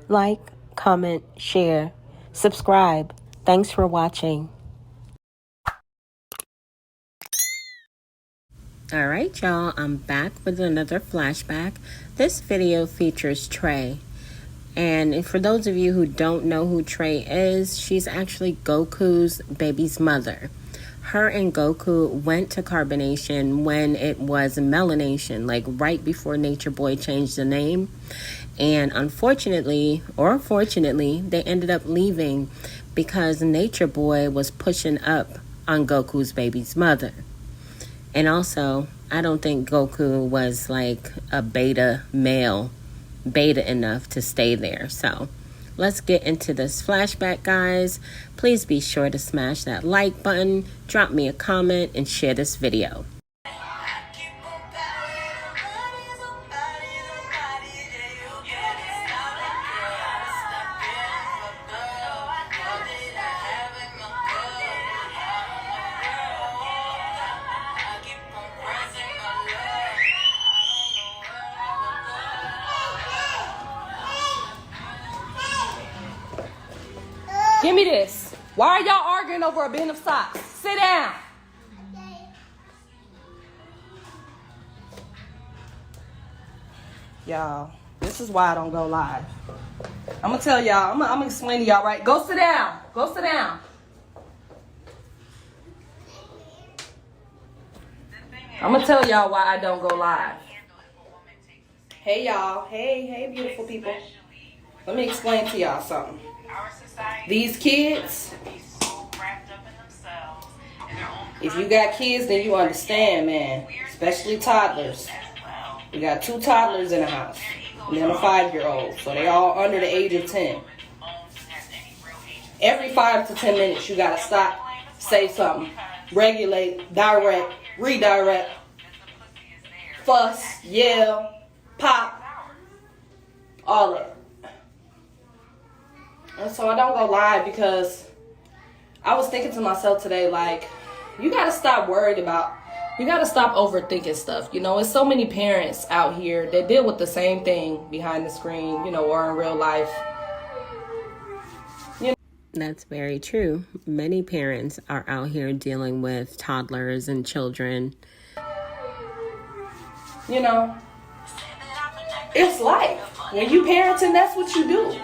like, comment, share, subscribe. Thanks for watching. Alright y'all, I'm back with another flashback. This video features Trey. And for those of you who don't know who Trey is, she's actually Goku's baby's mother. Her and Goku went to carbonation when it was melanation, like right before Nature Boy changed the name. And unfortunately, or fortunately, they ended up leaving because Nature Boy was pushing up on Goku's baby's mother. And also, I don't think Goku was like a beta enough to stay there. So let's get into this flashback, guys. Please be sure to smash that like button, drop me a comment, and share this video. Give me this. Why are y'all arguing over a bin of socks? Sit down. Y'all, this is why I don't go live. I'm gonna tell y'all, I'm gonna explain to y'all, right? Go sit down. Go sit down. I'm gonna tell y'all why I don't go live. Hey y'all. Hey beautiful people. Let me explain to y'all something. These kids, if you got kids, then you understand, man. Especially toddlers. We got 2 toddlers in the house, and then a 5-year-old. So they all under the age of 10. Every 5 to 10 minutes, you gotta stop, say something, regulate, direct, redirect, fuss, yell, pop, all that. And so I don't go live because I was thinking to myself today, like, you got to stop overthinking stuff. You know, it's so many parents out here that deal with the same thing behind the screen, you know, or in real life. You know? That's very true. Many parents are out here dealing with toddlers and children. You know, it's life. When you parenting, that's what you do.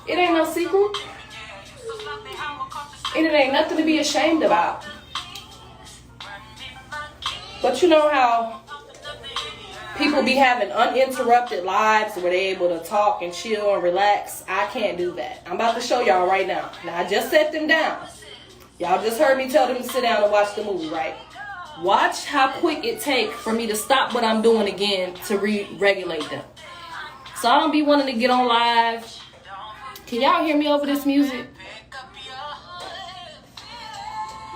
It ain't no secret. And it ain't nothing to be ashamed about. But you know how people be having uninterrupted lives where they able to talk and chill and relax? I can't do that. I'm about to show y'all right now. Now, I just set them down. Y'all just heard me tell them to sit down and watch the movie, right? Watch how quick it take for me to stop what I'm doing again to re-regulate them. So I don't be wanting to get on live. Can y'all hear me over this music?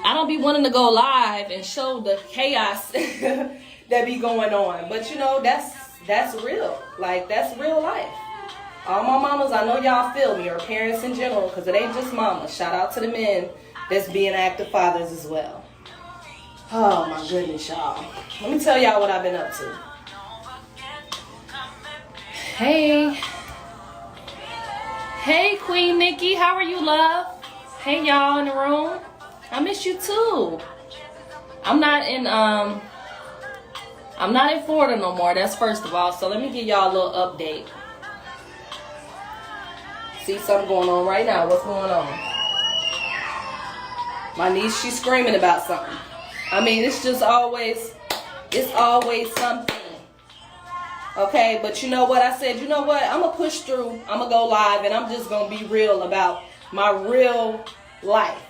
I don't be wanting to go live and show the chaos that be going on. But you know, that's real. Like, that's real life. All my mamas, I know y'all feel me, or parents in general, because it ain't just mamas. Shout out to the men that's being active fathers as well. Oh my goodness, y'all. Let me tell y'all what I've been up to. Hey, Queen Nikki, how are you, love? Hey, y'all in the room. I miss you too. I'm not in Florida no more. That's first of all. So let me give y'all a little update. See something going on right now. What's going on? My niece, she's screaming about something. I mean, it's always something. Okay, but you know what? I said, you know what? I'm going to push through. I'm going to go live, and I'm just going to be real about my real life.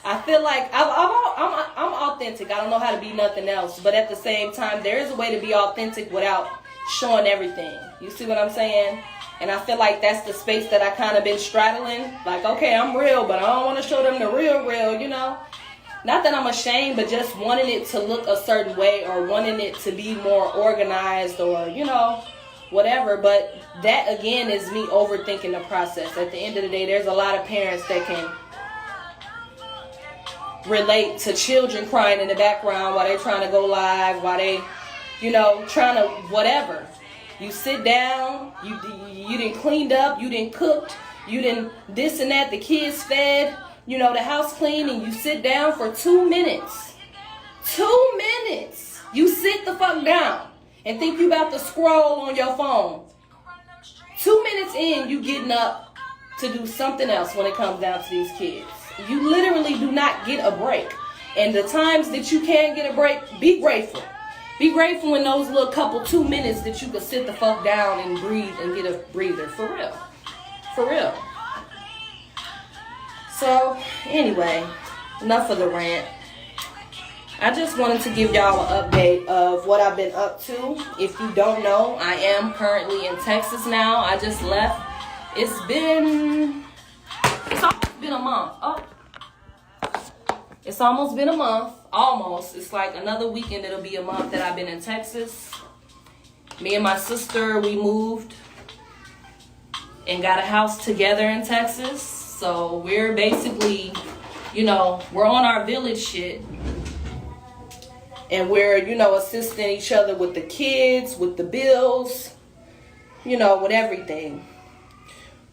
I feel like I'm authentic. I don't know how to be nothing else. But at the same time, there is a way to be authentic without showing everything. You see what I'm saying? And I feel like that's the space that I kind of been straddling. Like, okay, I'm real, but I don't want to show them the real, you know? Not that I'm ashamed, but just wanting it to look a certain way or wanting it to be more organized or, you know, whatever. But that, again, is me overthinking the process. At the end of the day, there's a lot of parents that can relate to children crying in the background while they're trying to go live, while they, you know, trying to whatever. You sit down, you didn't cleaned up, you didn't cooked, you didn't this and that, the kids fed, you know, the house clean, and you sit down for 2 minutes. 2 minutes. You sit the fuck down and think you about to scroll on your phone. 2 minutes in, you getting up to do something else when it comes down to these kids. You literally do not get a break. And the times that you can get a break, be grateful. Be grateful in those little couple 2 minutes that you can sit the fuck down and breathe and get a breather. For real. For real. So, anyway, enough of the rant. I just wanted to give y'all an update of what I've been up to. If you don't know, I am currently in Texas now. I just left. It's almost been a month. It's almost been a month. Almost. It's like another weekend it'll be a month that I've been in Texas. Me and my sister, we moved and got a house together in Texas. So we're basically, you know, we're on our village shit. And we're, you know, assisting each other with the kids, with the bills, you know, with everything.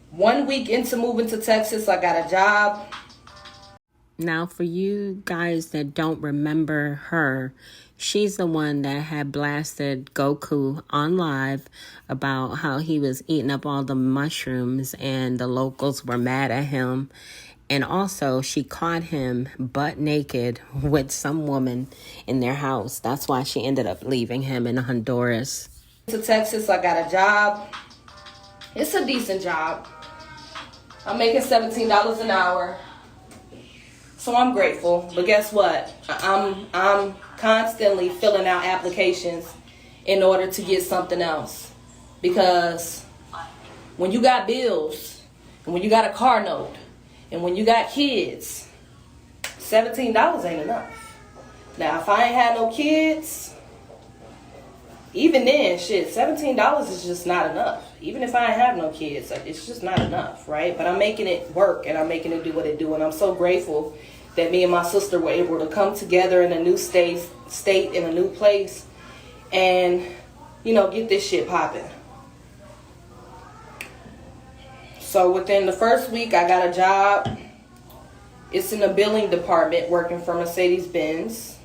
1 week into moving to Texas, I got a job. Now, for you guys that don't remember her, she's the one that had blasted Goku on live about how he was eating up all the mushrooms and the locals were mad at him. And also, she caught him butt naked with some woman in their house. That's why she ended up leaving him in Honduras. To Texas, I got a job. It's a decent job. I'm making $17 an hour. So I'm grateful. But guess what? I'm constantly filling out applications in order to get something else. Because when you got bills, and when you got a car note, and when you got kids, $17 ain't enough. Now, if I ain't had no kids, even then, shit, $17 is just not enough. Even if I ain't have no kids, it's just not enough, right? But I'm making it work, and I'm making it do what it do, and I'm so grateful that me and my sister were able to come together in a new state in a new place, and, you know, get this shit popping. So within the first week, I got a job. It's in the billing department working for Mercedes-Benz.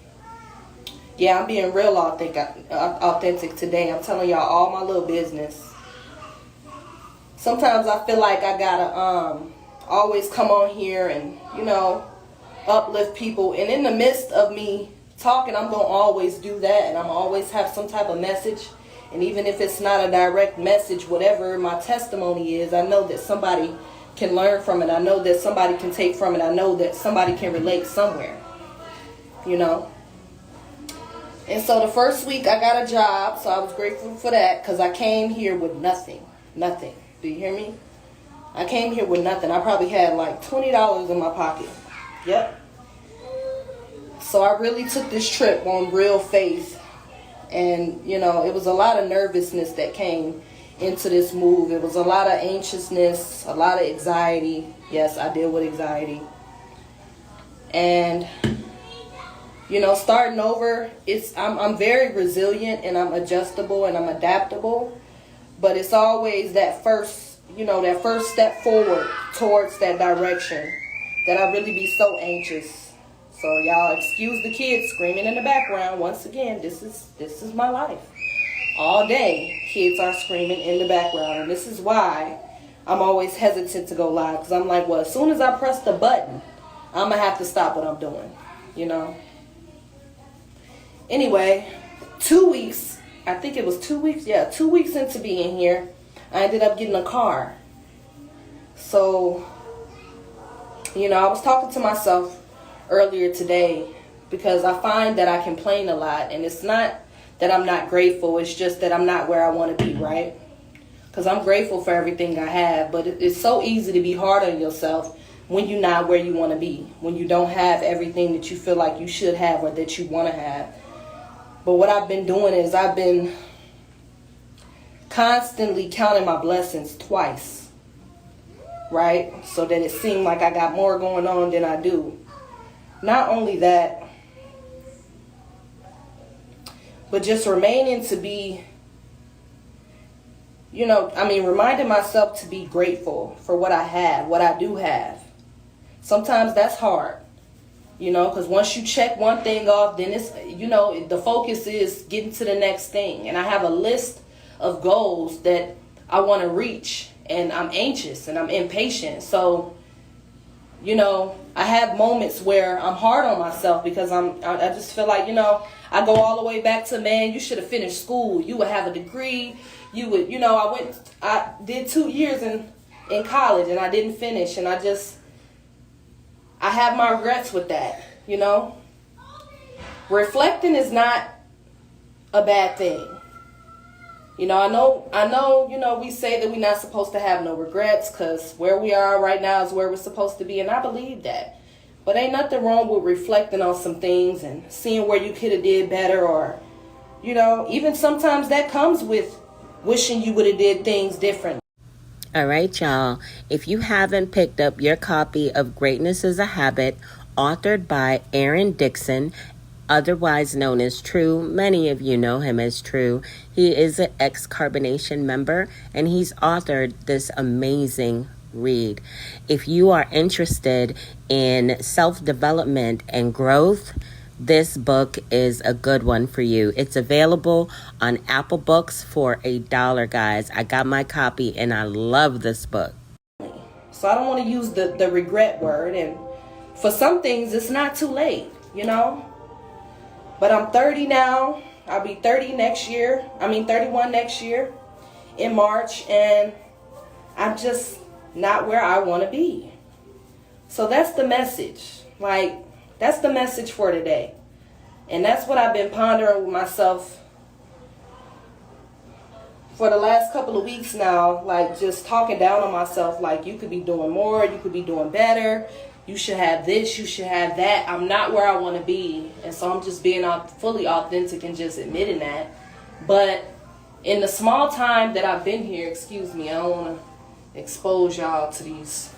Yeah, I'm being real authentic today. I'm telling y'all all my little business. Sometimes I feel like I gotta always come on here and, you know, uplift people. And in the midst of me talking, I'm gonna always do that, and I'm always have some type of message. And even if it's not a direct message, whatever my testimony is, I know that somebody can learn from it. I know that somebody can take from it. I know that somebody can relate somewhere, you know. And so the first week I got a job, so I was grateful for that, because I came here with nothing. Nothing. Do you hear me? I came here with nothing. I probably had like $20 in my pocket. Yep. So I really took this trip on real faith. And, you know, it was a lot of nervousness that came into this move. It was a lot of anxiousness, a lot of anxiety. Yes, I deal with anxiety. And, you know, starting over, I'm very resilient, and I'm adjustable, and I'm adaptable. But it's always that first step forward towards that direction that I really be so anxious. So y'all excuse the kids screaming in the background. Once again, this is my life. All day, kids are screaming in the background. And this is why I'm always hesitant to go live. Because I'm like, well, as soon as I press the button, I'm going to have to stop what I'm doing. You know? Anyway, 2 weeks. I think it was 2 weeks. Yeah, 2 weeks into being here, I ended up getting a car. So, you know, I was talking to myself earlier today, because I find that I complain a lot, and it's not that I'm not grateful, it's just that I'm not where I want to be, right? Because I'm grateful for everything I have, but it's so easy to be hard on yourself when you're not where you want to be, when you don't have everything that you feel like you should have or that you want to have. But what I've been doing is I've been constantly counting my blessings twice, right? So that it seemed like I got more going on than I do. Not only that, but just remaining to be reminding myself to be grateful for what I have, what I do have. Sometimes that's hard, because once you check one thing off, then it's, the focus is getting to the next thing. And I have a list of goals that I want to reach, and I'm anxious and I'm impatient. So, I have moments where I'm hard on myself because I just feel like, I go all the way back to, man, you should have finished school. You would have a degree. You would, I did 2 years in college and I didn't finish. And I have my regrets with that, Reflecting is not a bad thing. I know, we say that we're not supposed to have no regrets because where we are right now is where we're supposed to be. And I believe that. But ain't nothing wrong with reflecting on some things and seeing where you could have did better, or, even sometimes that comes with wishing you would have did things different. All right, y'all. If you haven't picked up your copy of Greatness is a Habit, authored by Aaron Dixon, otherwise known as True. Many of you know him as True. He is an ex-Carbonation member, and he's authored this amazing read. If you are interested in self-development and growth, this book is a good one for you. It's available on Apple Books for $1, guys. I got my copy, and I love this book. So I don't want to use the regret word, and for some things, it's not too late, But I'm 30 now. I'll be 31 next year in March, and I'm just not where I want to be. So that's the message. That's the message for today. And that's what I've been pondering with myself for the last couple of weeks now, just talking down on myself, you could be doing more, you could be doing better. You should have this, you should have that. I'm not where I want to be. And so I'm just being fully authentic and just admitting that. But in the small time that I've been here, I don't want to expose y'all to these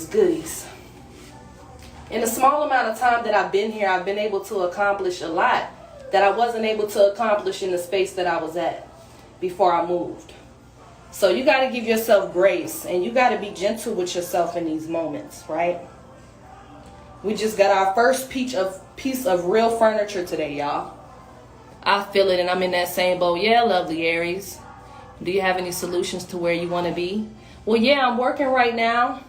goodies. In the small amount of time that I've been here, I've been able to accomplish a lot that I wasn't able to accomplish in the space that I was at before I moved. So you got to give yourself grace, and you got to be gentle with yourself in these moments, right? We just got our first piece of real furniture today, y'all. I feel it, and I'm in that same boat. Yeah, lovely Aries. Do you have any solutions to where you want to be? Well, yeah, I'm working right now,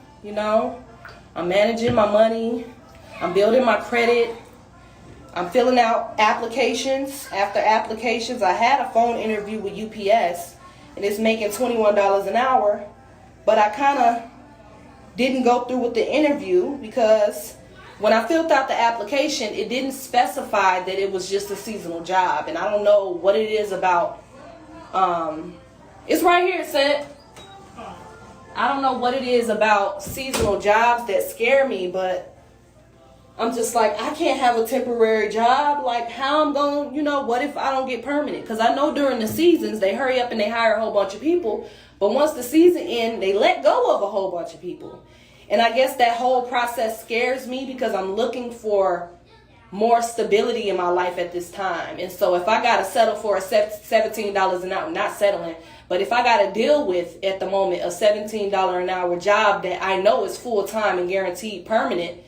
I'm managing my money. I'm building my credit. I'm filling out applications. After applications, I had a phone interview with UPS, and it's making $21 an hour. But I kind of didn't go through with the interview because when I filled out the application, it didn't specify that it was just a seasonal job. And I don't know what it is about. It's right here, Sent. I don't know what it is about seasonal jobs that scare me, but I'm just I can't have a temporary job. How I'm going, what if I don't get permanent? Because I know during the seasons, they hurry up and they hire a whole bunch of people. But once the season ends, they let go of a whole bunch of people. And I guess that whole process scares me because I'm looking for more stability in my life at this time. And so if I got to settle for a $17 an hour, not settling, but if I got to deal with, at the moment, a $17 an hour job that I know is full-time and guaranteed permanent,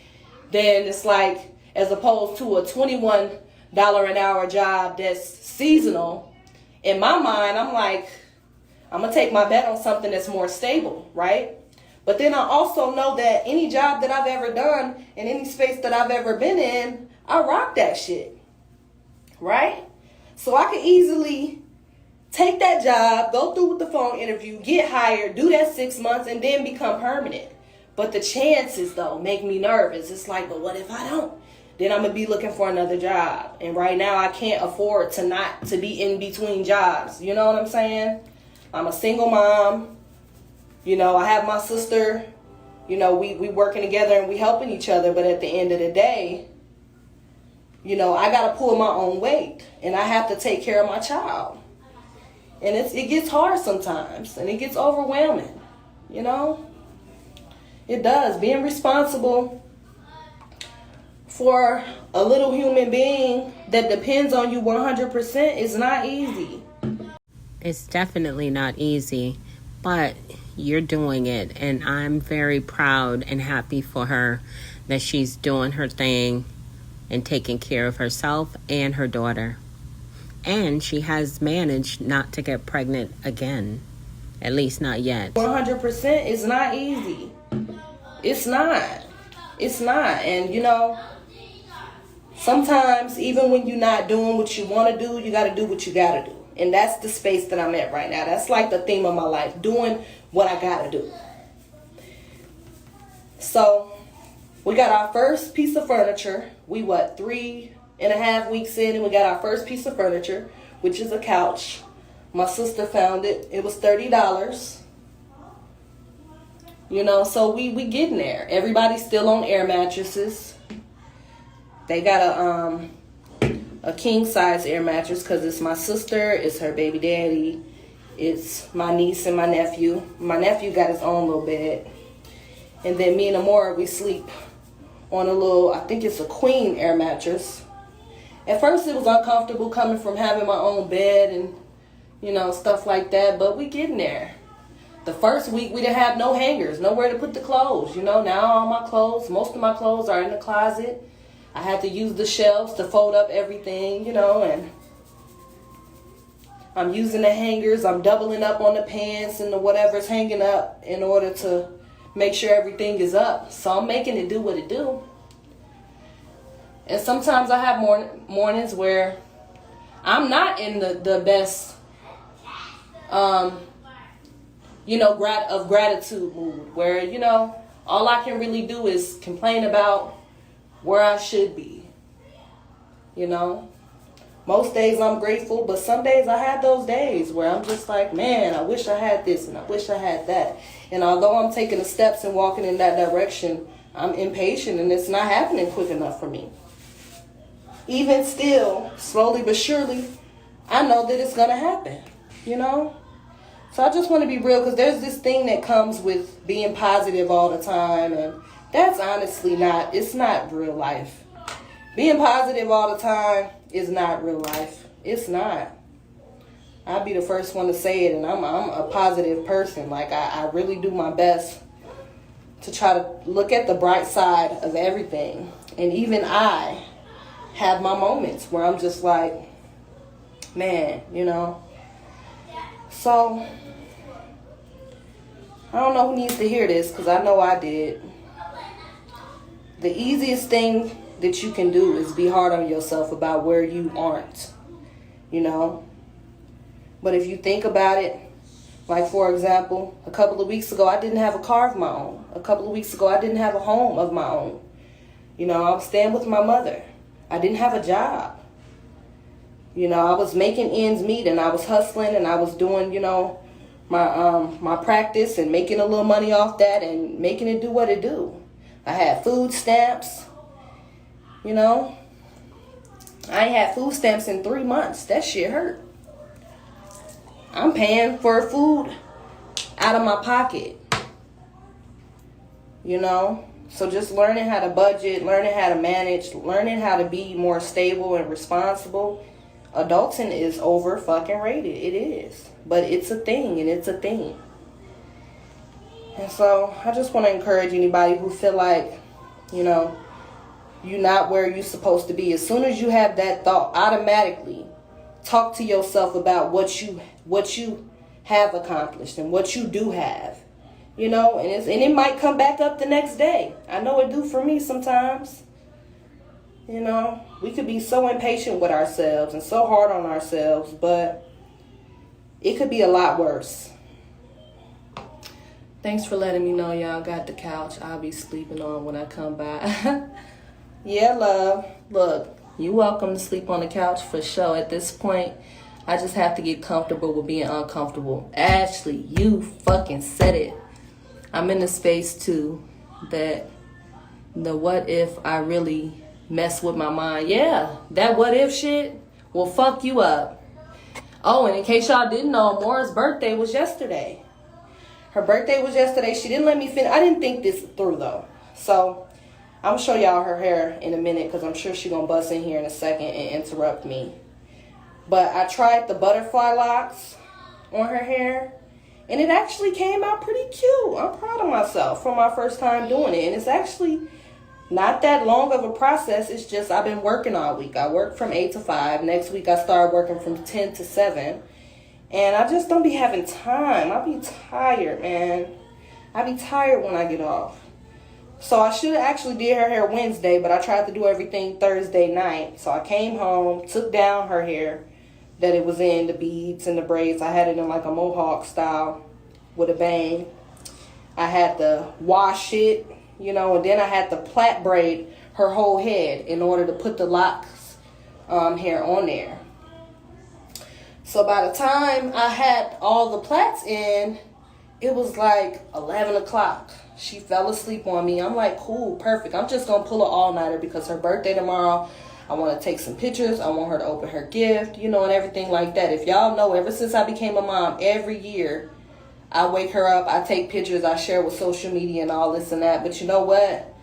then it's as opposed to a $21 an hour job that's seasonal, in my mind, I'm I'm going to take my bet on something that's more stable, right? But then I also know that any job that I've ever done in any space that I've ever been in, I rock that shit, right? So I could easily take that job, go through with the phone interview, get hired, do that 6 months, and then become permanent. But the chances, though, make me nervous. It's but what if I don't? Then I'm going to be looking for another job. And right now, I can't afford to be in between jobs. You know what I'm saying? I'm a single mom. I have my sister. We working together and we helping each other. But at the end of the day, I got to pull my own weight. And I have to take care of my child. And it gets hard sometimes. And it gets overwhelming. It does. Being responsible for a little human being that depends on you 100% is not easy. It's definitely not easy, but you're doing it, and I'm very proud and happy for her that she's doing her thing and taking care of herself and her daughter. And she has managed not to get pregnant again, at least not yet. 100% is not easy. It's not. It's not. And you know, sometimes even when you're not doing what you want to do, you got to do what you got to do. And that's the space that I'm at right now. That's like the theme of my life, doing what I got to do. So we got our first piece of furniture. We 3.5 weeks in, and we got our first piece of furniture, which is a couch. My sister found it. It was $30. You know, so we getting there. Everybody's still on air mattresses. They got a king size air mattress because it's my sister, it's her baby daddy, it's my niece and my nephew. My nephew got his own little bed. And then me and Amora, we sleep on a little, I think it's a queen air mattress. At first it was uncomfortable coming from having my own bed and, you know, stuff like that, but we getting there. The first week we didn't have no hangers, nowhere to put the clothes. You know, now all my clothes, most of my clothes are in the closet. I had to use the shelves to fold up everything, you know, and I'm using the hangers. I'm doubling up on the pants and the whatever's hanging up in order to make sure everything is up. So I'm making it do what it do. And sometimes I have mornings where I'm not in the best, you know, of gratitude mood, where, you know, all I can really do is complain about where I should be. You know, most days I'm grateful, but some days I have those days where I'm just like, man, I wish I had this and I wish I had that. And although I'm taking the steps and walking in that direction, I'm impatient and it's not happening quick enough for me. Even still, slowly but surely, I know that it's gonna happen, you know? So I just want to be real, because there's this thing that comes with being positive all the time, and that's honestly it's not real life. Being positive all the time is not real life. It's not. I'll be the first one to say it, and I'm a positive person. Like, I really do my best to try to look at the bright side of everything. And even I have my moments where I'm just like, man, you know. So, I don't know who needs to hear this, because I know I did. The easiest thing that you can do is be hard on yourself about where you aren't, you know. But if you think about it, like, for example, a couple of weeks ago, I didn't have a car of my own. A couple of weeks ago, I didn't have a home of my own. You know, I was staying with my mother. I didn't have a job. You know, I was making ends meet, and I was hustling, and I was doing, you know, my practice and making a little money off that and making it do what it do. I had food stamps, you know. I ain't had food stamps in 3 months. That shit hurt. I'm paying for food out of my pocket, you know. So just learning how to budget, learning how to manage, learning how to be more stable and responsible. Adulting is over fucking rated. It is. But it's a thing, and it's a thing. And so I just want to encourage anybody who feel like, you know, you're not where you're supposed to be. As soon as you have that thought, automatically talk to yourself about what you have accomplished and what you do have. You know, and it might come back up the next day. I know it do for me sometimes. You know, we could be so impatient with ourselves and so hard on ourselves, but it could be a lot worse. Thanks for letting me know y'all got the couch I'll be sleeping on when I come by. Yeah, love. Look, you're welcome to sleep on the couch for sure. At this point, I just have to get comfortable with being uncomfortable. Ashley, you fucking said it. I'm in the space too that the what if I really mess with my mind. Yeah, that what if shit will fuck you up. Oh, and in case y'all didn't know, Mora's birthday was yesterday. Her birthday was yesterday. She didn't let me finish. I didn't think this through though. So I'm gonna show y'all her hair in a minute, because I'm sure she's gonna bust in here in a second and interrupt me. But I tried the butterfly locks, on her hair. And it actually came out pretty cute. I'm proud of myself for my first time doing it. And it's actually not that long of a process. It's just I've been working all week. I work from 8 to 5. Next week I start working from 10 to 7. And I just don't be having time. I be tired, man. I be tired when I get off. So I should have actually did her hair Wednesday, but I tried to do everything Thursday night. So I came home, took down her hair that it was in, the beads and the braids. I had it in like a mohawk style with a bang. I had to wash it, you know, and then I had to plait braid her whole head in order to put the locks hair on there. So by the time I had all the plaits in, it was like 11 o'clock. She fell asleep on me. I'm like, cool, perfect. I'm just going to pull an all-nighter because her birthday tomorrow. I want to take some pictures. I want her to open her gift, you know, and everything like that. If y'all know, ever since I became a mom, every year I wake her up, I take pictures, I share with social media and all this and that. But you know what?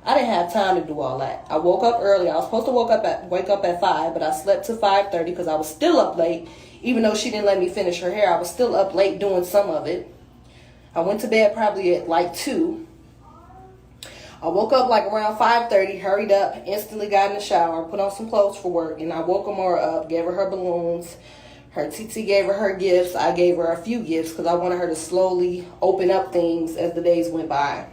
I didn't have time to do all that. I woke up early. I was supposed to wake up at 5, but I slept to 5:30 because I was still up late. Even though she didn't let me finish her hair, I was still up late doing some of it. I went to bed probably at like 2. I woke up like around 5:30, hurried up, instantly got in the shower, put on some clothes for work, and I woke Amora up, gave her balloons. Her TT gave her gifts. I gave her a few gifts because I wanted her to slowly open up things as the days went by.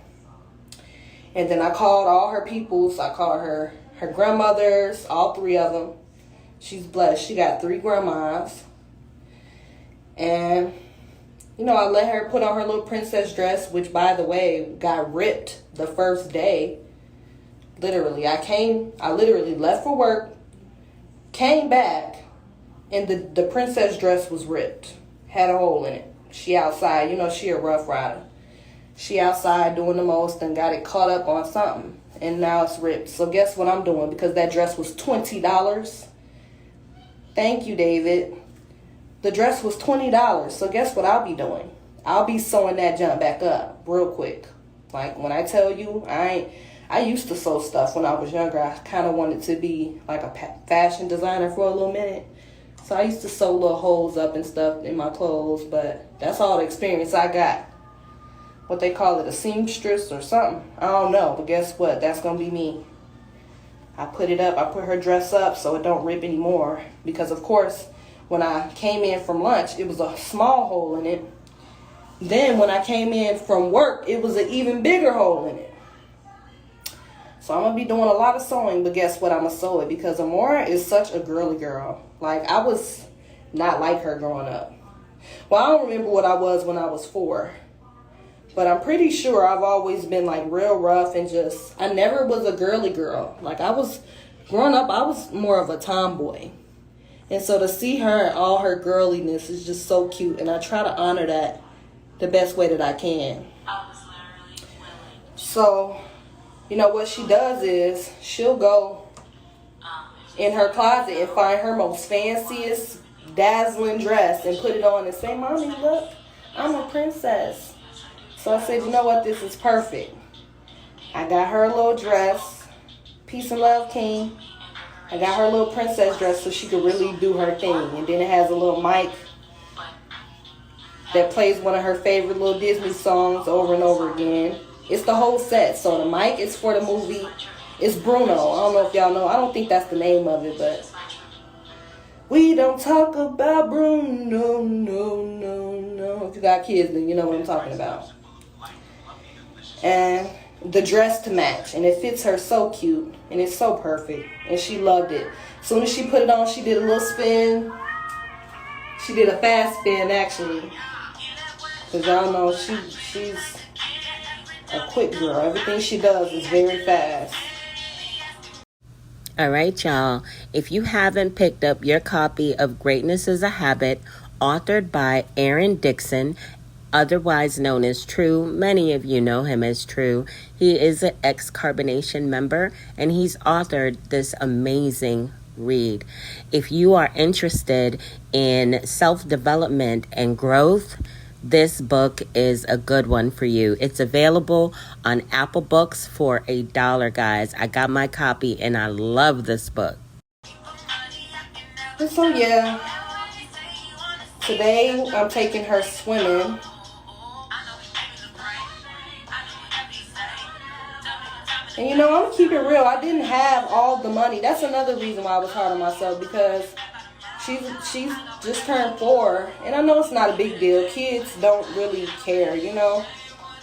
And then I called all her peoples. I called her grandmothers, all 3 of them. She's blessed. She got 3 grandmas. And you know, I let her put on her little princess dress, which, by the way, got ripped the first day. Literally. I literally left for work, came back, and the princess dress was ripped. Had a hole in it. She outside. You know, she a rough rider. She outside doing the most and got it caught up on something. And now it's ripped. So guess what I'm doing? Because that dress was $20. Thank you, David. The dress was $20, so guess what I'll be doing? I'll be sewing that junk back up real quick. Like, when I tell you, I used to sew stuff when I was younger. I kind of wanted to be like a fashion designer for a little minute. So I used to sew little holes up and stuff in my clothes, but that's all the experience I got. What they call it, a seamstress or something. I don't know, but guess what? That's going to be me. I put it up. I put her dress up so it don't rip anymore. Because, of course, when I came in from lunch, it was a small hole in it. Then when I came in from work, it was an even bigger hole in it. So I'm going to be doing a lot of sewing, but guess what? I'm going to sew it because Amora is such a girly girl. Like, I was not like her growing up. Well, I don't remember what I was when I was 4. But I'm pretty sure I've always been, like, real rough and just, I never was a girly girl. Like, growing up, I was more of a tomboy. And so to see her, all her girliness is just so cute. And I try to honor that the best way that I can. So, you know, what she does is she'll go in her closet and find her most fanciest, dazzling dress and put it on and say, Mommy, look, I'm a princess. So I said, you know what? This is perfect. I got her a little dress. Peace and love, King. I got her a little princess dress so she could really do her thing. And then it has a little mic that plays one of her favorite little Disney songs over and over again. It's the whole set. So the mic is for the movie. It's Bruno. I don't know if y'all know. I don't think that's the name of it, but we don't talk about Bruno, no. If you got kids, then you know what I'm talking about. And the dress to match, and it fits her so cute, and it's so perfect, and she loved it. As soon as she put it on, she did a little spin. She did a fast spin, actually, because y'all know she's a quick girl. Everything she does is very fast. All right, y'all. If you haven't picked up your copy of Greatness is a Habit, authored by Aaron Dixon, otherwise known as True. Many of you know him as True. He is an ex-Carbonation member, and he's authored this amazing read. If you are interested in self-development and growth, this book is a good one for you. It's available on Apple Books for $1, guys. I got my copy, and I love this book. So, yeah. Today, I'm taking her swimming. And you know, I'm gonna keep it real. I didn't have all the money. That's another reason why I was hard on myself, because she's just turned 4, and I know it's not a big deal. Kids don't really care, you know.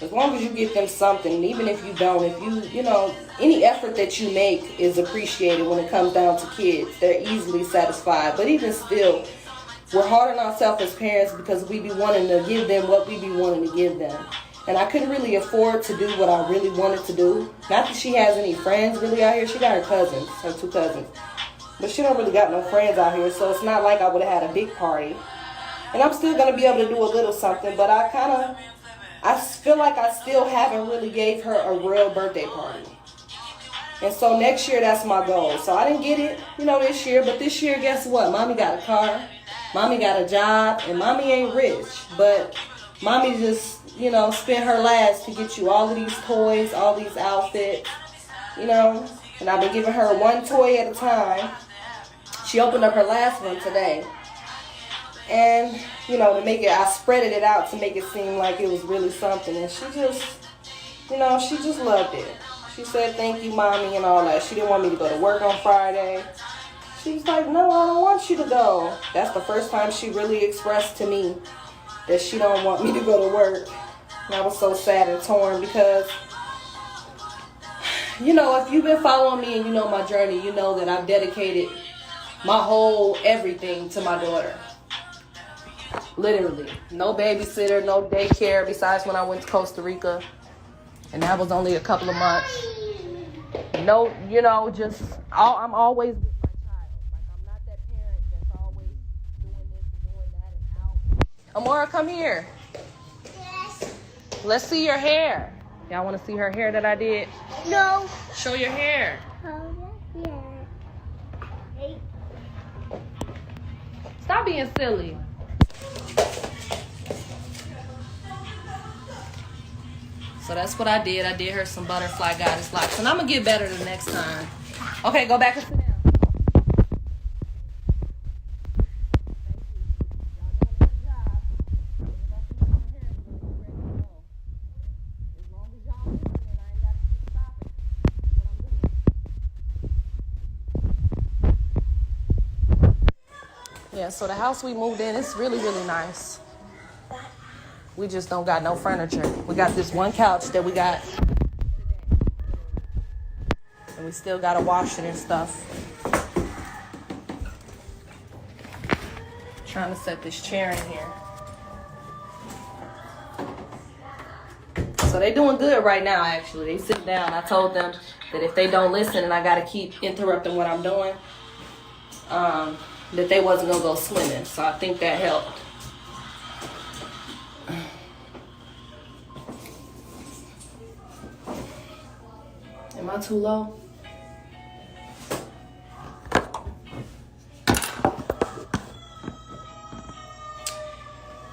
As long as you get them something, even if you don't, if you know, any effort that you make is appreciated when it comes down to kids. They're easily satisfied. But even still, we're hard on ourselves as parents because we be wanting to give them what we be wanting to give them. And I couldn't really afford to do what I really wanted to do. Not that she has any friends really out here. She got her cousins, her 2 cousins. But she don't really got no friends out here, so it's not like I would have had a big party. And I'm still going to be able to do a little something, but I feel like I still haven't really gave her a real birthday party. And so next year, that's my goal. So I didn't get it, you know, this year. But this year, guess what? Mommy got a car. Mommy got a job. And mommy ain't rich. But mommy just, you know, spent her last to get you all of these toys, all these outfits, you know. And I've been giving her one toy at a time. She opened up her last one today. And, you know, to make it, I spreaded it out to make it seem like it was really something. And she just, you know, she just loved it. She said, thank you, mommy, and all that. She didn't want me to go to work on Friday. She was like, no, I don't want you to go. That's the first time she really expressed to me that she don't want me to go to work. And I was so sad and torn because, you know, if you've been following me and you know my journey, you know that I've dedicated my whole everything to my daughter. Literally. No babysitter, no daycare besides when I went to Costa Rica. And that was only a couple of months. No, you know, just, I'm always with my child. Like, I'm not that parent that's always doing this and doing that and out. Amora, come here. Yes. Let's see your hair. Y'all want to see her hair that I did? No. Show your hair. Hold it. Yeah. Stop being silly. So that's what I did. I did her some butterfly goddess locks. And I'm going to get better the next time. Okay, go back and sit down. Yeah, so the house we moved in, it's really, really nice. We just don't got no furniture. We got this one couch that we got. And we still got to wash it and stuff. Trying to set this chair in here. So they doing good right now, actually. They sit down. I told them that if they don't listen and I got to keep interrupting what I'm doing, that they wasn't going to go swimming. So I think that helped. Am I too low?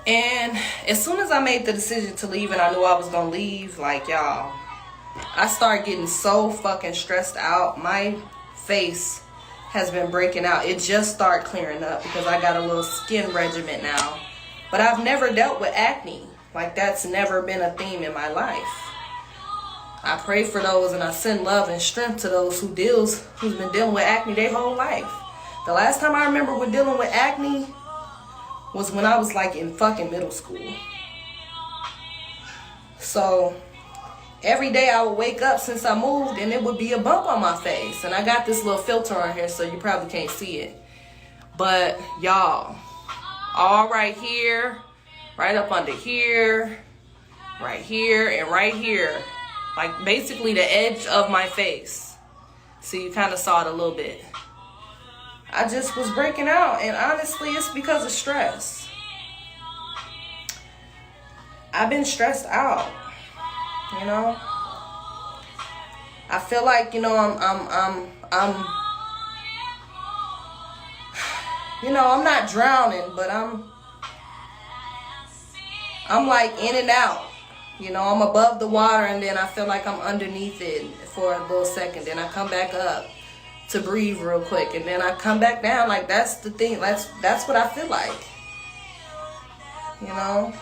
And as soon as I made the decision to leave and I knew I was going to leave, like, y'all, I started getting so fucking stressed out. My face has been breaking out. It just started clearing up because I got a little skin regimen now. But I've never dealt with acne. Like, that's never been a theme in my life. I pray for those and I send love and strength to those who's been dealing with acne their whole life. The last time I remember with dealing with acne was when I was like in fucking middle school. So every day I would wake up since I moved and it would be a bump on my face. And I got this little filter on here so you probably can't see it. But y'all, all right here, right up under here, right here, and right here. Like basically the edge of my face. So you kind of saw it a little bit. I just was breaking out, and honestly it's because of stress. I've been stressed out, you know. I feel like, you know, I'm you know, I'm not drowning, but I'm like in and out. You know, I'm above the water and then I feel like I'm underneath it for a little second. Then I come back up to breathe real quick. And then I come back down. Like, that's the thing. That's what I feel like. you know.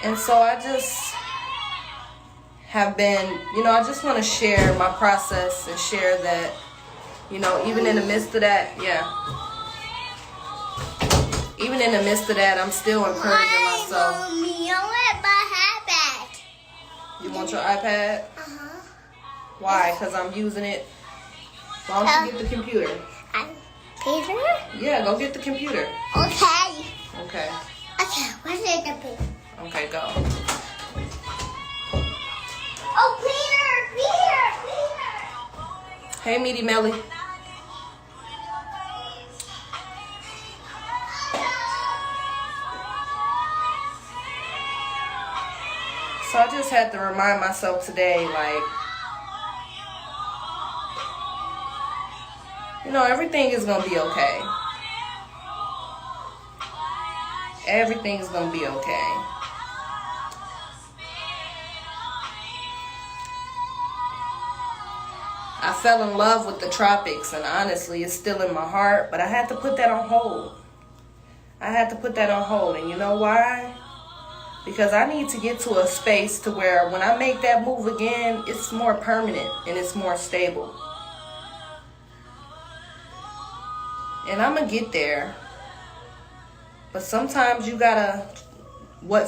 And so I just have been, you know, I just want to share my process and share that, you know, even in the midst of that, even in the midst of that, I'm still encouraging myself. Mommy, I want my iPad. You want your iPad? Uh-huh. Why? Because I'm using it. Why don't you get the computer? Peter? Yeah, go get the computer. Okay. Okay. Okay, where's the paper? Okay, go. Oh, Peter! Hey, Meaty Melly. So I just had to remind myself today, like, you know, everything is going to be okay. Everything's going to be okay. I fell in love with the tropics, and honestly, it's still in my heart, but I had to put that on hold. And you know why? Because I need to get to a space to where when I make that move again, it's more permanent and it's more stable. And I'm going to get there. But sometimes you gotta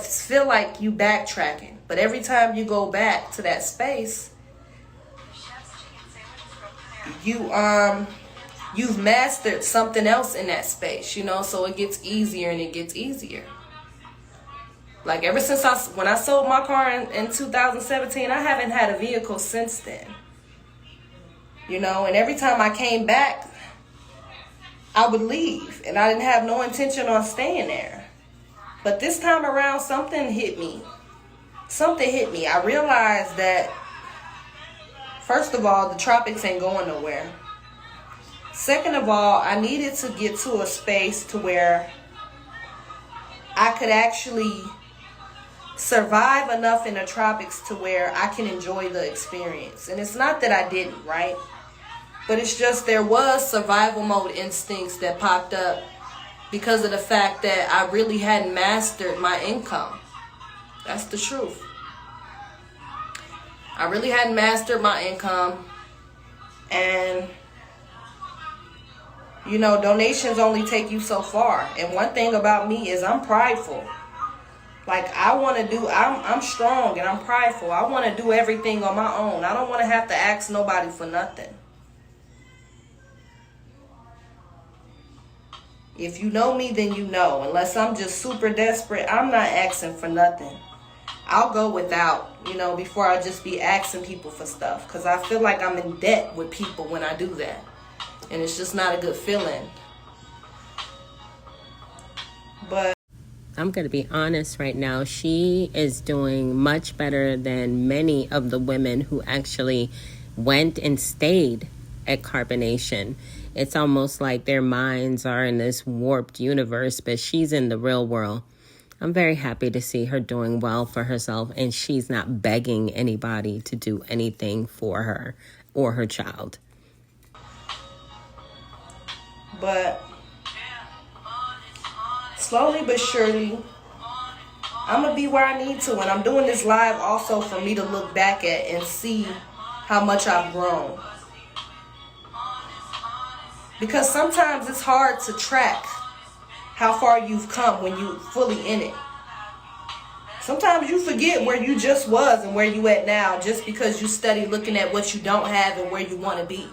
feel like you backtracking. But every time you go back to that space, you've mastered something else in that space, you know, so it gets easier and it gets easier. Like ever since when I sold my car in 2017, I haven't had a vehicle since then. You know, and every time I came back, I would leave, and I didn't have no intention on staying there. But this time around, something hit me. I realized that, first of all, the tropics ain't going nowhere. Second of all, I needed to get to a space to where I could actually survive enough in the tropics to where I can enjoy the experience. And it's not that I didn't, right? But it's just there was survival mode instincts that popped up because of the fact that I really hadn't mastered my income. That's the truth. I really hadn't mastered my income. And, you know, donations only take you so far. And one thing about me is I'm prideful. Like, I'm strong and I'm prideful. I want to do everything on my own. I don't want to have to ask nobody for nothing. If you know me, then you know. Unless I'm just super desperate, I'm not asking for nothing. I'll go without, you know, before I just be asking people for stuff. Because I feel like I'm in debt with people when I do that. And it's just not a good feeling. But I'm going to be honest right now. She is doing much better than many of the women who actually went and stayed at Carbonation. It's almost like their minds are in this warped universe, but she's in the real world. I'm very happy to see her doing well for herself, and she's not begging anybody to do anything for her or her child. But slowly but surely, I'm going to be where I need to. And I'm doing this live also for me to look back at and see how much I've grown. Because sometimes it's hard to track how far you've come when you're fully in it. Sometimes you forget where you just was and where you at now just because you study looking at what you don't have and where you want to be.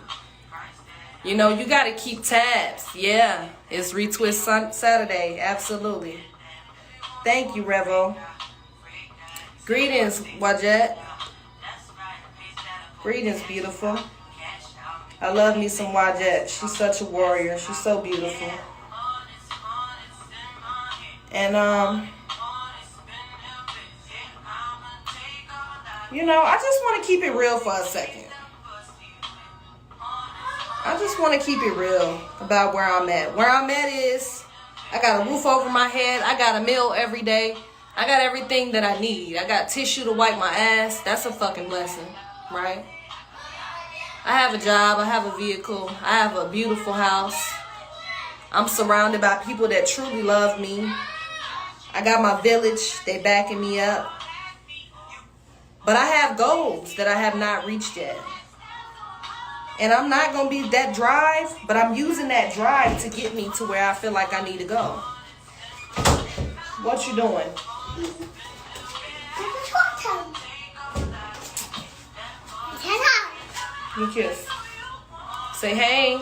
You know, you got to keep tabs. Yeah, it's Retwist Saturday. Absolutely. Thank you, Revo. Greetings, Wajet. Greetings, beautiful. I love me some Wajet. She's such a warrior. She's so beautiful. And, you know, I just want to keep it real for a second. I just want to keep it real about where I'm at. Where I'm at is, I got a roof over my head. I got a meal every day. I got everything that I need. I got tissue to wipe my ass. That's a fucking blessing, right? I have a job. I have a vehicle. I have a beautiful house. I'm surrounded by people that truly love me. I got my village. They backing me up. But I have goals that I have not reached yet. And I'm not going to be that drive, but I'm using that drive to get me to where I feel like I need to go. What you doing? You kiss. Say hey.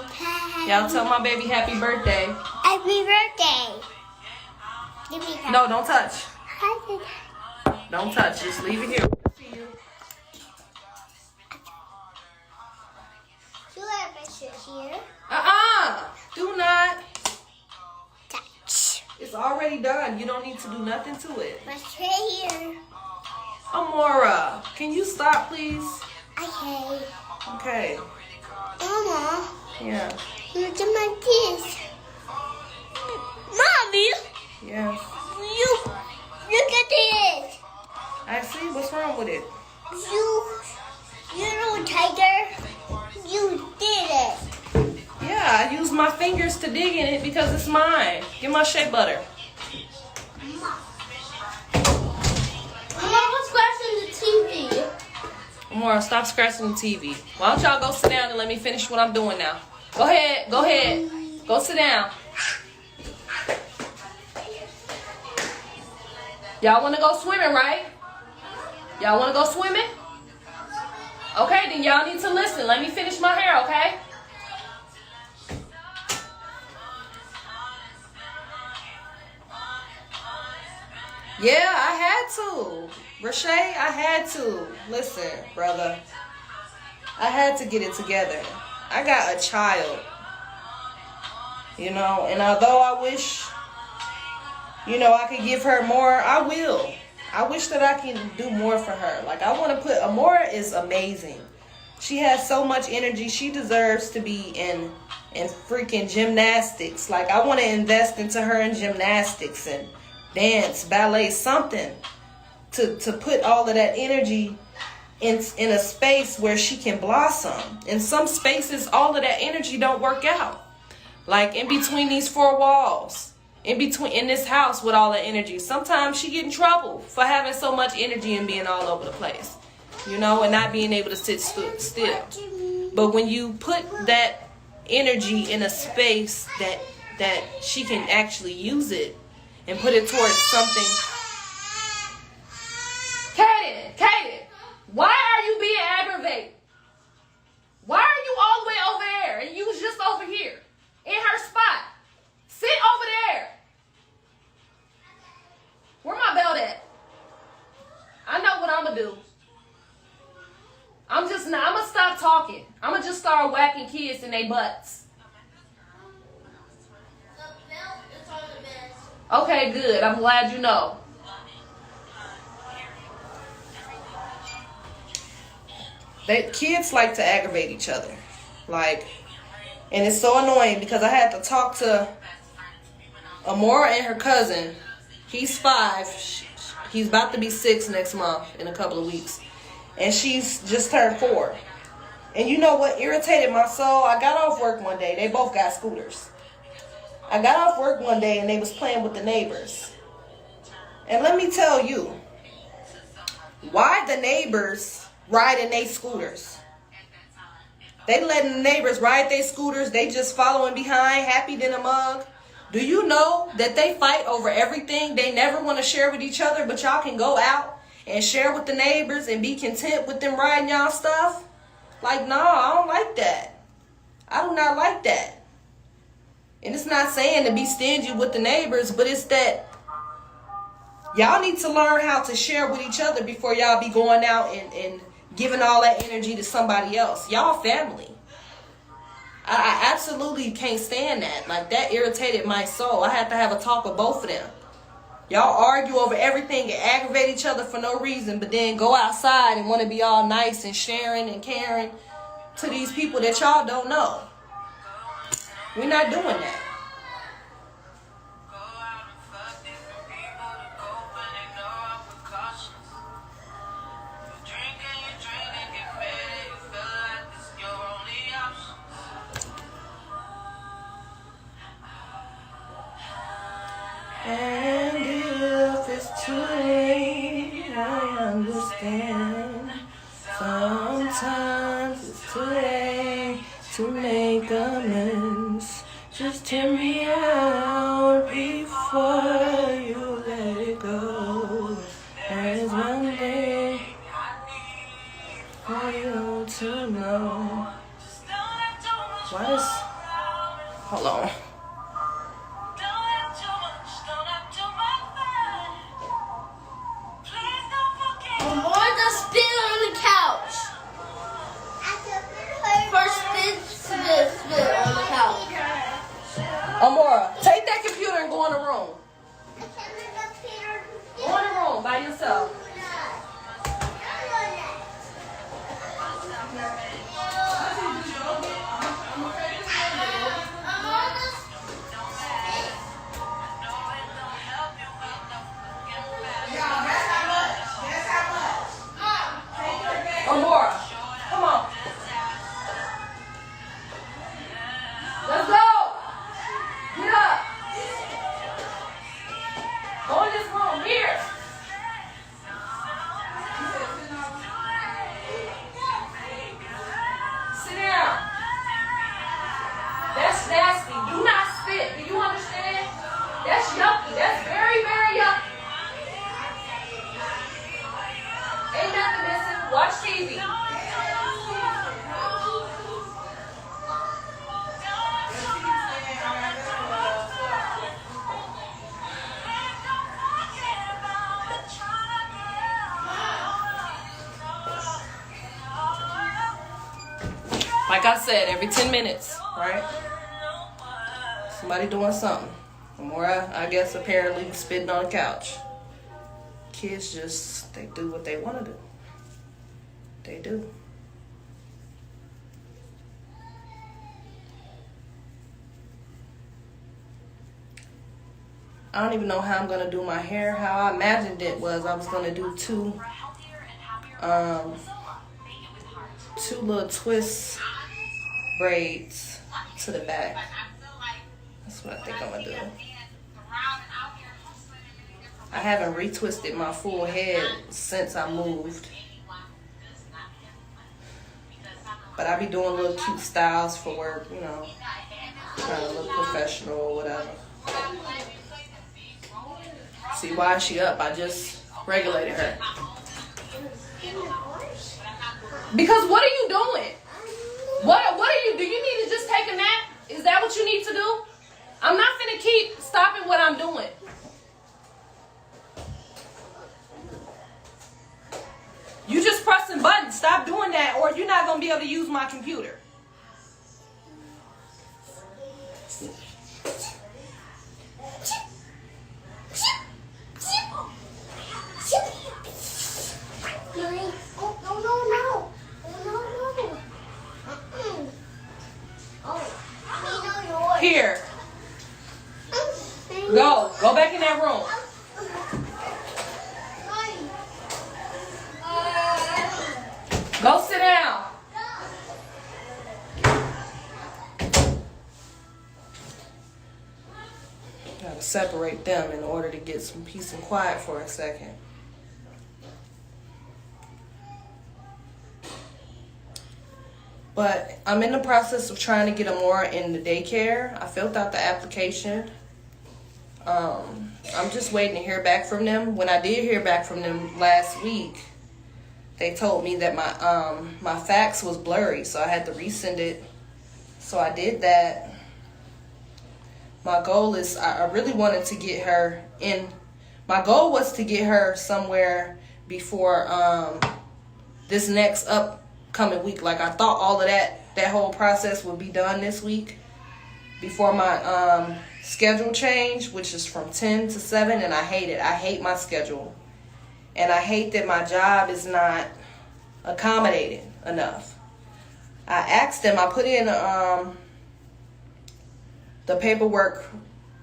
Y'all tell my baby happy birthday. Happy birthday. Give me that. No, don't touch. Don't touch. Just leave it here. See you. Do I have a shirt here? Do not. Touch. It's already done. You don't need to do nothing to it. My tray here. Amora, can you stop, please? Okay. Okay. Mama, Yeah. look at my teeth. Mommy, Yes. you look at this. I see. What's wrong with it? You little tiger. You did it. Yeah, I use my fingers to dig in it because it's mine. Get my shea butter. Mama, what's scratching the TV? Amora, stop scratching the TV. Why don't y'all go sit down and let me finish what I'm doing now? Go ahead. Go ahead. Go sit down. Y'all want to go swimming, right? Y'all want to go swimming? Okay, then y'all need to listen. Let me finish my hair, okay? Yeah, I had to. Rashay, I had to. Listen, brother. I had to get it together. I got a child. You know, and although I wish, you know, I could give her more, I will. I wish that I can do more for her. Like, I want to put, Amora is amazing. She has so much energy. She deserves to be in freaking gymnastics. Like, I want to invest into her in gymnastics and dance, ballet, something to put all of that energy in a space where she can blossom. In some spaces, all of that energy don't work out. Like in between these four walls, in this house with all the energy. Sometimes she get in trouble for having so much energy and being all over the place, you know, and not being able to sit still. But when you put that energy in a space that she can actually use it and put it towards something. Kaden, why are you being aggravated? Why are you all the way over there and you was just over here in her spot? Sit over there. Where my belt at? I know what I'm gonna do. I'm gonna stop talking. I'm gonna just start whacking kids in their butts. The belt is on the bed. Okay, good. I'm glad you know. Kids like to aggravate each other. Like, and it's so annoying because I had to talk to Amora and her cousin. He's 5. He's about to be 6 next month in a couple of weeks. And she's just turned 4. And you know what irritated my soul? I got off work one day. They both got scooters. I got off work one day and they was playing with the neighbors. And let me tell you, why the neighbors riding their scooters? They letting the neighbors ride their scooters. They just following behind, happy than a mug. Do you know that they fight over everything? They never want to share with each other, but y'all can go out and share with the neighbors and be content with them riding y'all stuff? Like, no, I don't like that. I do not like that. And it's not saying to be stingy with the neighbors, but it's that y'all need to learn how to share with each other before y'all be going out and giving all that energy to somebody else. Y'all family. I absolutely can't stand that. Like, that irritated my soul. I had to have a talk with both of them. Y'all argue over everything and aggravate each other for no reason, but then go outside and want to be all nice and sharing and caring to these people that y'all don't know. We're not doing that. And if it's too late, I understand. Sometimes it's too late to make amends. Just hear me out before you let it go. There's one thing for you to know. Why is... Hold on. More the spin on the couch. First spin on the couch. Amora, take that computer and go in the room. Go in the room by yourself. Amora, come on. Let's go. Get up. Go in this room. Here. Sit down. That's nasty. Do not spit. Do you understand? That's yucky. That's very, very yucky. Ain't nothing missing. Watch TV. Like I said, every 10 minutes, right? Somebody doing something. Or I guess apparently spitting on the couch. Kids just, they do what they want to do. They do. I don't even know how I'm going to do my hair. How I imagined it was I was going to do two little twist braids to the back. That's what I think I'm going to do. I haven't retwisted my full head since I moved. But I be doing little cute styles for work, you know, trying to look professional or whatever. See, why is she up? I just regulated her. Because what are you doing? What are you, do you need to just take a nap? Is that what you need to do? I'm not finna keep stopping what I'm doing. You just pressing buttons. Stop doing that or you're not going to be able to use my computer. Here. Go back in that room. Go sit down. Gotta separate them in order to get some peace and quiet for a second. But I'm in the process of trying to get Amora in the daycare. I filled out the application. I'm just waiting to hear back from them. When I did hear back from them last week, they told me that my fax was blurry, so I had to resend it. So I did that. My goal is, I really wanted to get her in. My goal was to get her somewhere before this next upcoming week. Like I thought all of that whole process would be done this week before my schedule change, which is from 10 to 7, and I hate it. I hate my schedule. And I hate that my job is not accommodating enough. I asked them, I put in the paperwork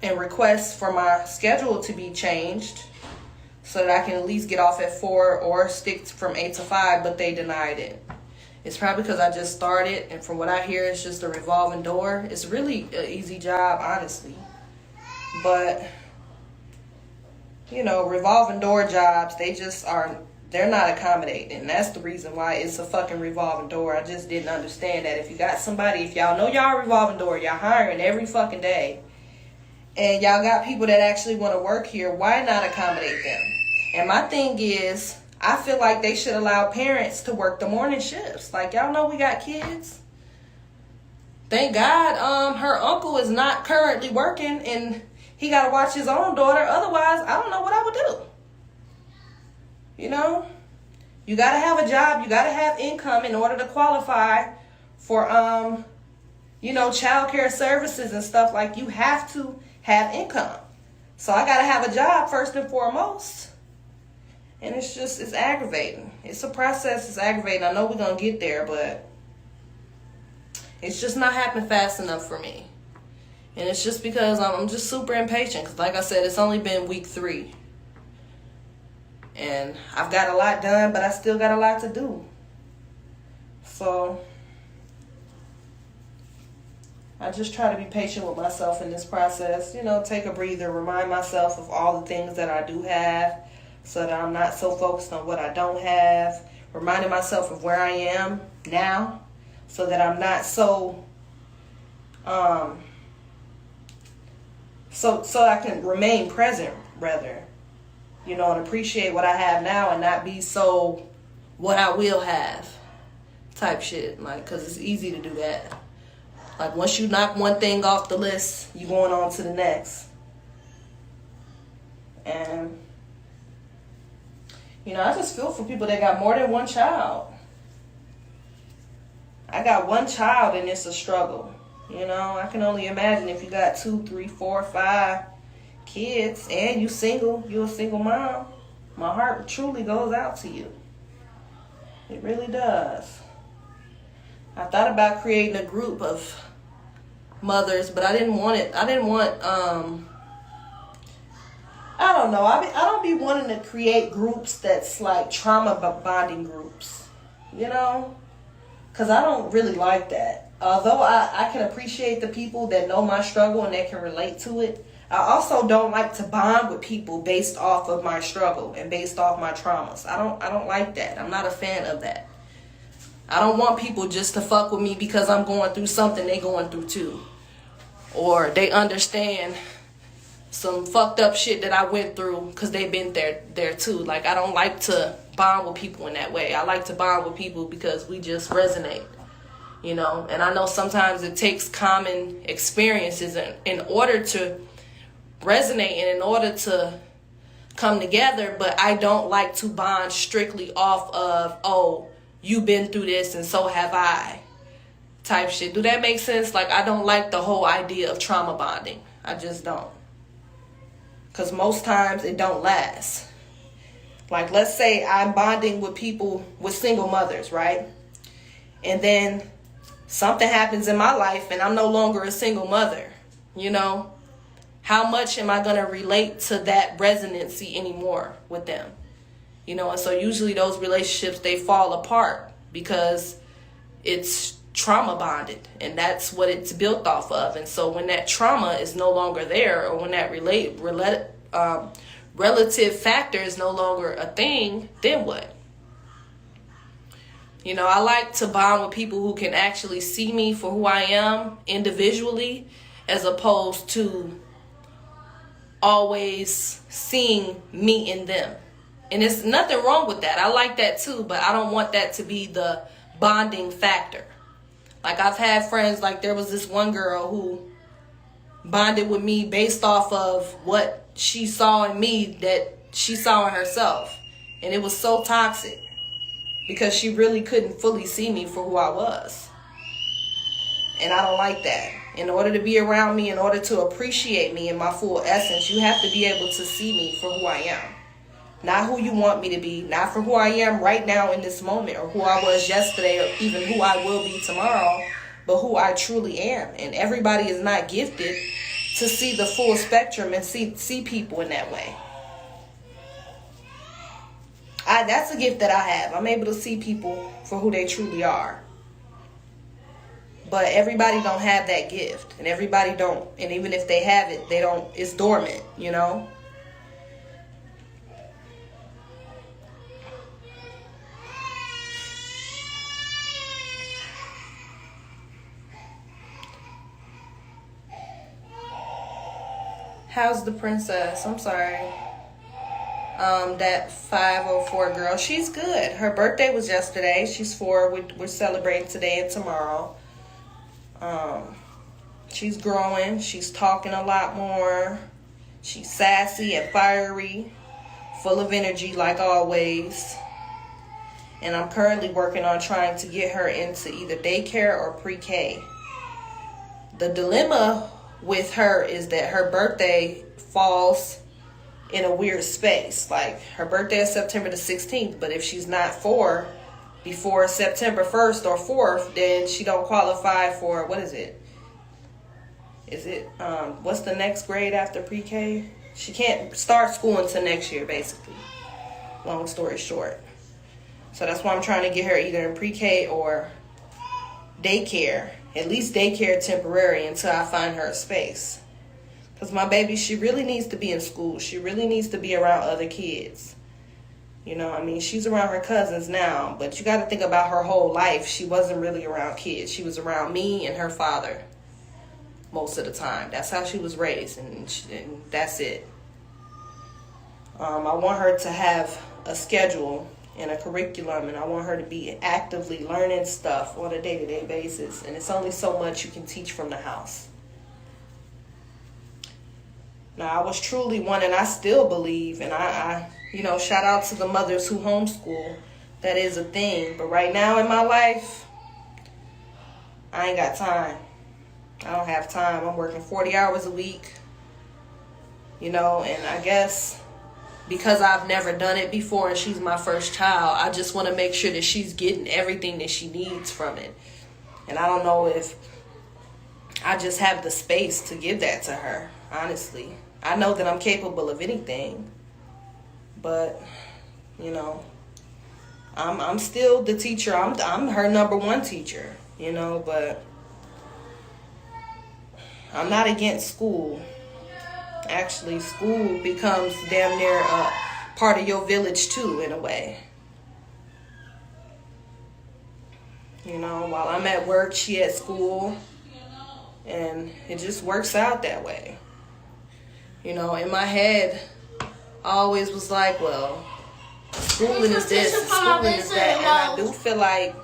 and request for my schedule to be changed so that I can at least get off at 4 or stick from 8 to 5, but they denied it. It's probably because I just started, and from what I hear, it's just a revolving door. It's really an easy job, honestly. But revolving door jobs, they're not accommodating. And that's the reason why it's a fucking revolving door. I just didn't understand that. If you got somebody, if y'all know y'all revolving door, y'all hiring every fucking day, and y'all got people that actually want to work here, why not accommodate them? And my thing is, I feel like they should allow parents to work the morning shifts. Like, y'all know we got kids. Thank God her uncle is not currently working and he got to watch his own daughter. Otherwise, I don't know what I would do. You got to have a job. You got to have income in order to qualify for, child care services and stuff. Like, you have to have income. So I got to have a job first and foremost. And it's aggravating. It's a process. It's aggravating. I know we're going to get there, but it's just not happening fast enough for me. And it's just because I'm just super impatient. Because like I said, it's only been week 3. And I've got a lot done, but I still got a lot to do. So I just try to be patient with myself in this process. Take a breather, remind myself of all the things that I do have so that I'm not so focused on what I don't have. Reminding myself of where I am now so that I'm not so I can remain present, rather. And appreciate what I have now and not be so what I will have type shit. Like, because it's easy to do that. Like, once you knock one thing off the list, you going on to the next. And, I just feel for people that got more than one child. I got one child and it's a struggle. I can only imagine if you got 2, 3, 4, 5 kids and you single, you're a single mom. My heart truly goes out to you. It really does. I thought about creating a group of mothers, but I didn't want I don't know. I don't be wanting to create groups that's like trauma bonding groups, because I don't really like that. Although I can appreciate the people that know my struggle and that can relate to it, I also don't like to bond with people based off of my struggle and based off my traumas. I don't like that. I'm not a fan of that. I don't want people just to fuck with me because I'm going through something they going through too. Or they understand some fucked up shit that I went through because they've been there too. Like, I don't like to bond with people in that way. I like to bond with people because we just resonate. And I know sometimes it takes common experiences in order to resonate and in order to come together, but I don't like to bond strictly off of, oh, you've been through this and so have I type shit. Do that make sense? Like, I don't like the whole idea of trauma bonding. I just don't. Because most times it don't last. Like, let's say I'm bonding with people, with single mothers, right? And then something happens in my life and I'm no longer a single mother, How much am I going to relate to that resonancy anymore with them? And so usually those relationships, they fall apart because it's trauma bonded and that's what it's built off of. And so when that trauma is no longer there, or when that relative factor is no longer a thing, then what? I like to bond with people who can actually see me for who I am individually, as opposed to always seeing me in them. And there's nothing wrong with that. I like that too, but I don't want that to be the bonding factor. Like, I've had friends, like there was this one girl who bonded with me based off of what she saw in me that she saw in herself. And it was so toxic because she really couldn't fully see me for who I was. And I don't like that. In order to be around me, in order to appreciate me in my full essence, you have to be able to see me for who I am. Not who you want me to be, not for who I am right now in this moment, or who I was yesterday, or even who I will be tomorrow, but who I truly am. And everybody is not gifted to see the full spectrum and see people in that way. That's a gift that I have. I'm able to see people for who they truly are. But everybody don't have that gift, and everybody don't, and even if they have it, they don't, it's dormant, How's the princess? I'm sorry. That 504 girl. She's good. Her birthday was yesterday. She's 4. We're celebrating today and tomorrow. She's growing. She's talking a lot more. She's sassy and fiery, full of energy like always. And I'm currently working on trying to get her into either daycare or pre-K. The dilemma with her is that her birthday falls in a weird space. Like, her birthday is September the 16th, but if she's not 4 before September 1st or 4th, then she don't qualify for, what is it? What's the next grade after pre-K? She can't start school until next year, basically. Long story short. So that's why I'm trying to get her either in pre-K or daycare. At least daycare temporary until I find her a space. Because my baby, she really needs to be in school. She really needs to be around other kids. You know, I mean, she's around her cousins now. But you got to think about her whole life. She wasn't really around kids. She was around me and her father most of the time. That's how she was raised. And that's it. I want her to have a schedule and a curriculum. And I want her to be actively learning stuff on a day-to-day basis. And it's only so much you can teach from the house. Now, I was truly one, and I still believe, and I shout out to the mothers who homeschool. That is a thing. But right now in my life, I ain't got time. I don't have time. I'm working 40 hours a week. And I guess because I've never done it before and she's my first child, I just want to make sure that she's getting everything that she needs from it. And I don't know if I just have the space to give that to her, honestly. I know that I'm capable of anything, but, I'm still the teacher. I'm her number one teacher, but I'm not against school. Actually, school becomes damn near a part of your village too, in a way. While I'm at work, she at school, and it just works out that way. In my head, I always was like, well, schooling is this, schooling is that. And I do feel like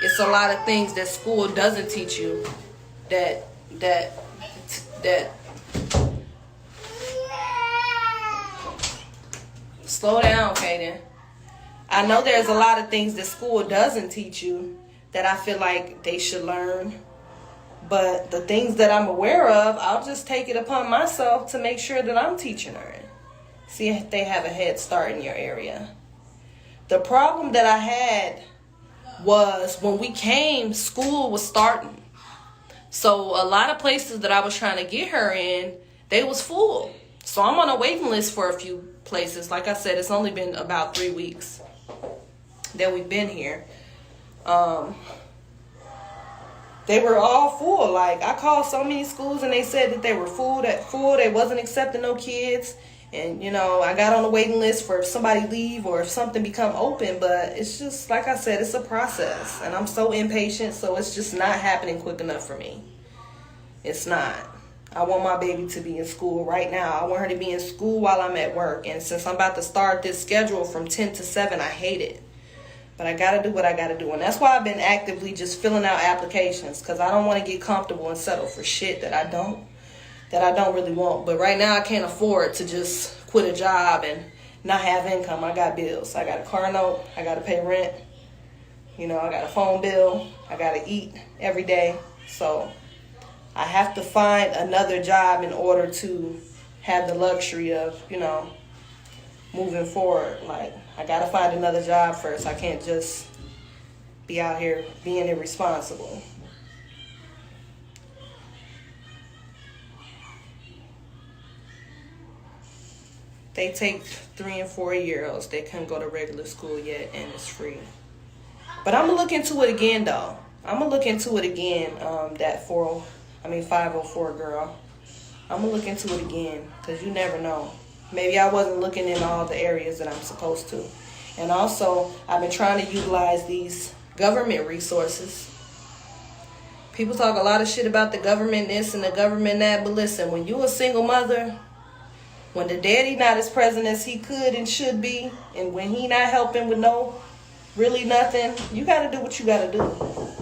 it's a lot of things that school doesn't teach you that slow down, Kaden. I know there's a lot of things that school doesn't teach you that I feel like they should learn. But the things that I'm aware of, I'll just take it upon myself to make sure that I'm teaching her. See if they have a head start in your area. The problem that I had was when we came, school was starting. So a lot of places that I was trying to get her in, they was full. So I'm on a waiting list for a few places. Like I said, it's only been about 3 weeks that we've been here. They were all full. Like, I called so many schools and they said that they were full. They wasn't accepting no kids. And, I got on the waiting list for if somebody leave or if something become open. But it's just, like I said, it's a process. And I'm so impatient, so it's just not happening quick enough for me. It's not. I want my baby to be in school right now. I want her to be in school while I'm at work. And since I'm about to start this schedule from 10 to 7, I hate it. But I got to do what I got to do. And that's why I've been actively just filling out applications. Because I don't want to get comfortable and settle for shit that I don't really want. But right now I can't afford to just quit a job and not have income. I got bills. I got a car note. I got to pay rent. I got a phone bill. I got to eat every day. So I have to find another job in order to have the luxury of, moving forward. Like, I gotta find another job first. I can't just be out here being irresponsible. They take 3 and 4 year-olds. They couldn't go to regular school yet, and it's free. But I'm gonna look into it again, though. That 504 girl. I'm gonna look into it again, because you never know. Maybe I wasn't looking in all the areas that I'm supposed to. And also, I've been trying to utilize these government resources People talk a lot of shit about the government this and the government that, but listen, when you a single mother, when the daddy not as present as he could and should be, and when he not helping with really nothing, you gotta do what you gotta do.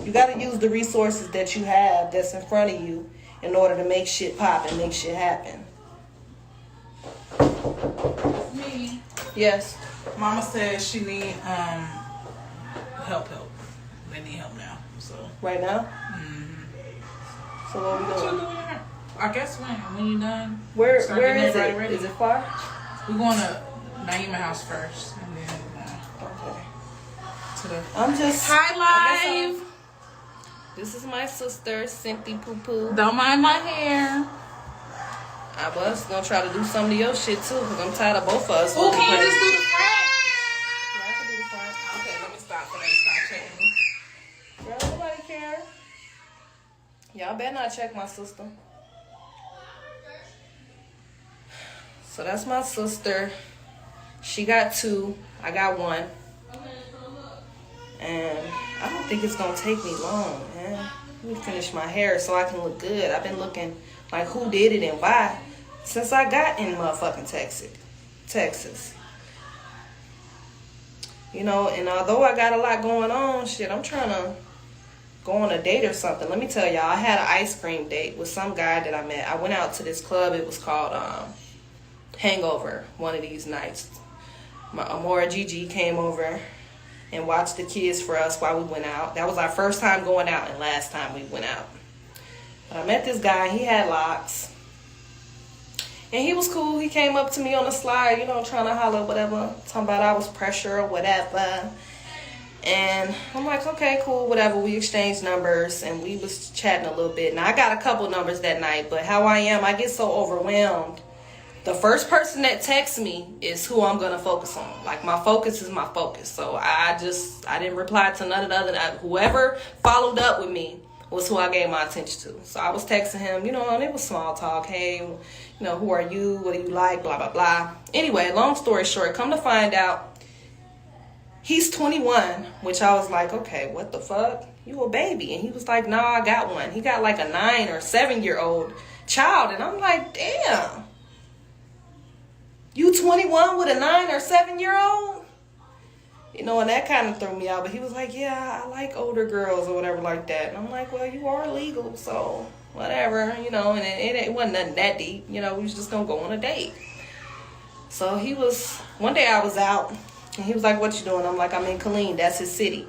You gotta use the resources that you have that's in front of you in order to make shit pop and make shit happen. Me. Yes. Mama says she need help. They need help now. So Right now? So what we what you doing? doing? I guess when you done. Where start is getting it? ready. Is it far? We're going to Naima house first, and then Okay. to the I'm just Hi, Live. This is my sister, Cynthia Poo Poo. Don't mind my hair. I was gonna try to do some of your shit too, because I'm tired of both of us. Oh, can you just do the front? Yeah, I can do the front. Okay, let me stop for they stop checking. Girl, nobody care. Y'all better not check my sister. So that's my sister. She got 2. I got 1. And I don't think it's gonna take me long, man. Let me finish my hair so I can look good. I've been looking like who did it and why since I got in motherfucking Texas. You know, and although I got a lot going on, shit, I'm trying to go on a date or something. Let me tell y'all, I had an ice cream date with some guy that I met. I went out to this club. It was called Hangover one of these nights. My Amora Gigi came over and watched the kids for us while we went out. That was our first time going out and last time we went out. But I met this guy. He had locks. And he was cool. He came up to me on the slide, you know, trying to holler, whatever. Talking about I was pressure or whatever. And I'm like, okay, cool, whatever. We exchanged numbers and we was chatting a little bit. Now, I got a couple numbers that night, but how I am, I get so overwhelmed. The first person that texts me is who I'm going to focus on. Like, my focus is my focus. So I didn't reply to none of the other. Whoever followed up with me was who I gave my attention to. So I was texting him, you know, and it was small talk. Hey, you know, who are you? What do you like? Blah, blah, blah. Anyway, long story short, come to find out, he's 21, which I was like, okay, what the fuck? You a baby. And he was like, nah, I got one. He got like a 9 or 7-year-old child. And I'm like, damn. You 21 with a 9 or 7-year-old? You know, and that kind of threw me out. But he was like, yeah, I like older girls or whatever like that. And I'm like, well, you are legal, so whatever, you know. And it wasn't nothing that deep. You know, we was just going to go on a date. So one day I was out. And he was like, what you doing? I'm like, I'm in Killeen. That's his city.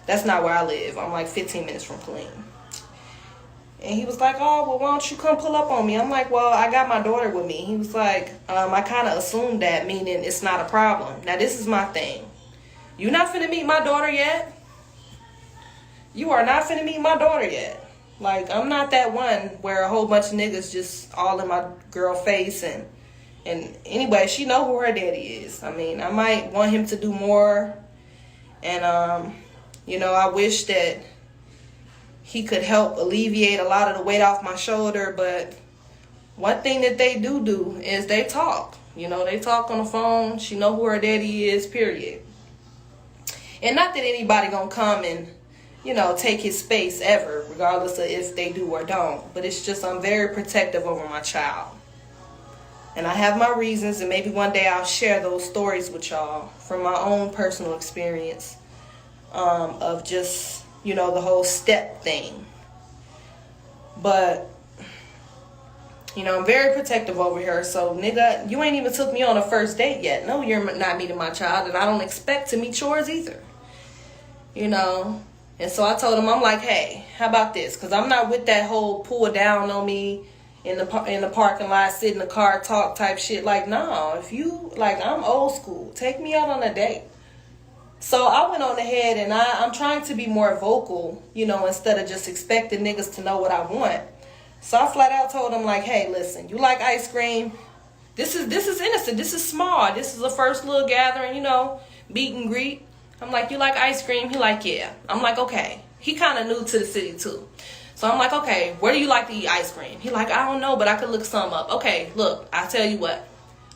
That's not where I live. I'm like 15 minutes from Killeen. And he was like, oh, well, why don't you come pull up on me? I'm like, well, I got my daughter with me. He was like, I kind of assumed that, meaning it's not a problem. Now, this is my thing. You not finna meet my daughter yet? You are not finna meet my daughter yet. Like, I'm not that one where a whole bunch of niggas just all in my girl face. And anyway, she know who her daddy is. I mean, I might want him to do more. And, you know, I wish that he could help alleviate a lot of the weight off my shoulder. But one thing that they do is they talk. You know, they talk on the phone. She know who her daddy is, period. And not that anybody gonna come and, you know, take his space ever, regardless of if they do or don't. But it's just I'm very protective over my child. And I have my reasons, and maybe one day I'll share those stories with y'all from my own personal experience of just, you know, the whole step thing. But, you know, I'm very protective over her. So, nigga, you ain't even took me on a first date yet. No, you're not meeting my child, and I don't expect to meet yours either. You know? And so I told him, I'm like, hey, how about this? Because I'm not with that whole pull down on me in the parking lot, sit in the car, talk type shit. Like, no, if you, like, I'm old school. Take me out on a date. So I went on ahead and I'm trying to be more vocal, you know, instead of just expecting niggas to know what I want. So I flat out told him, like, hey, listen, you like ice cream? This is innocent. This is small. This is the first little gathering, you know, meet and greet. I'm like, you like ice cream? He like, yeah. I'm like, okay. He kind of new to the city, too. So I'm like, okay, where do you like to eat ice cream? He like, I don't know, but I could look some up. Okay, look, I tell you what.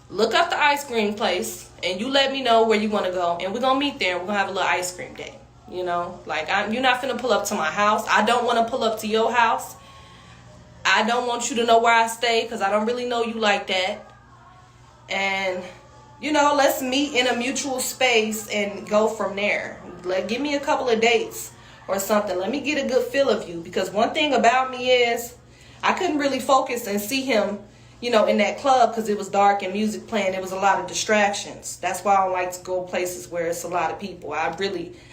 Look up the ice cream place, and you let me know where you want to go, and we're going to meet there, and we're going to have a little ice cream day. You know, like, you're not finna pull up to my house. I don't want to pull up to your house. I don't want you to know where I stay because I don't really know you like that. And, you know, let's meet in a mutual space and go from there. Like, give me a couple of dates or something. Let me get a good feel of you. Because one thing about me is I couldn't really focus and see him, you know, in that club because it was dark and music playing. There was a lot of distractions. That's why I don't like to go places where it's a lot of people. I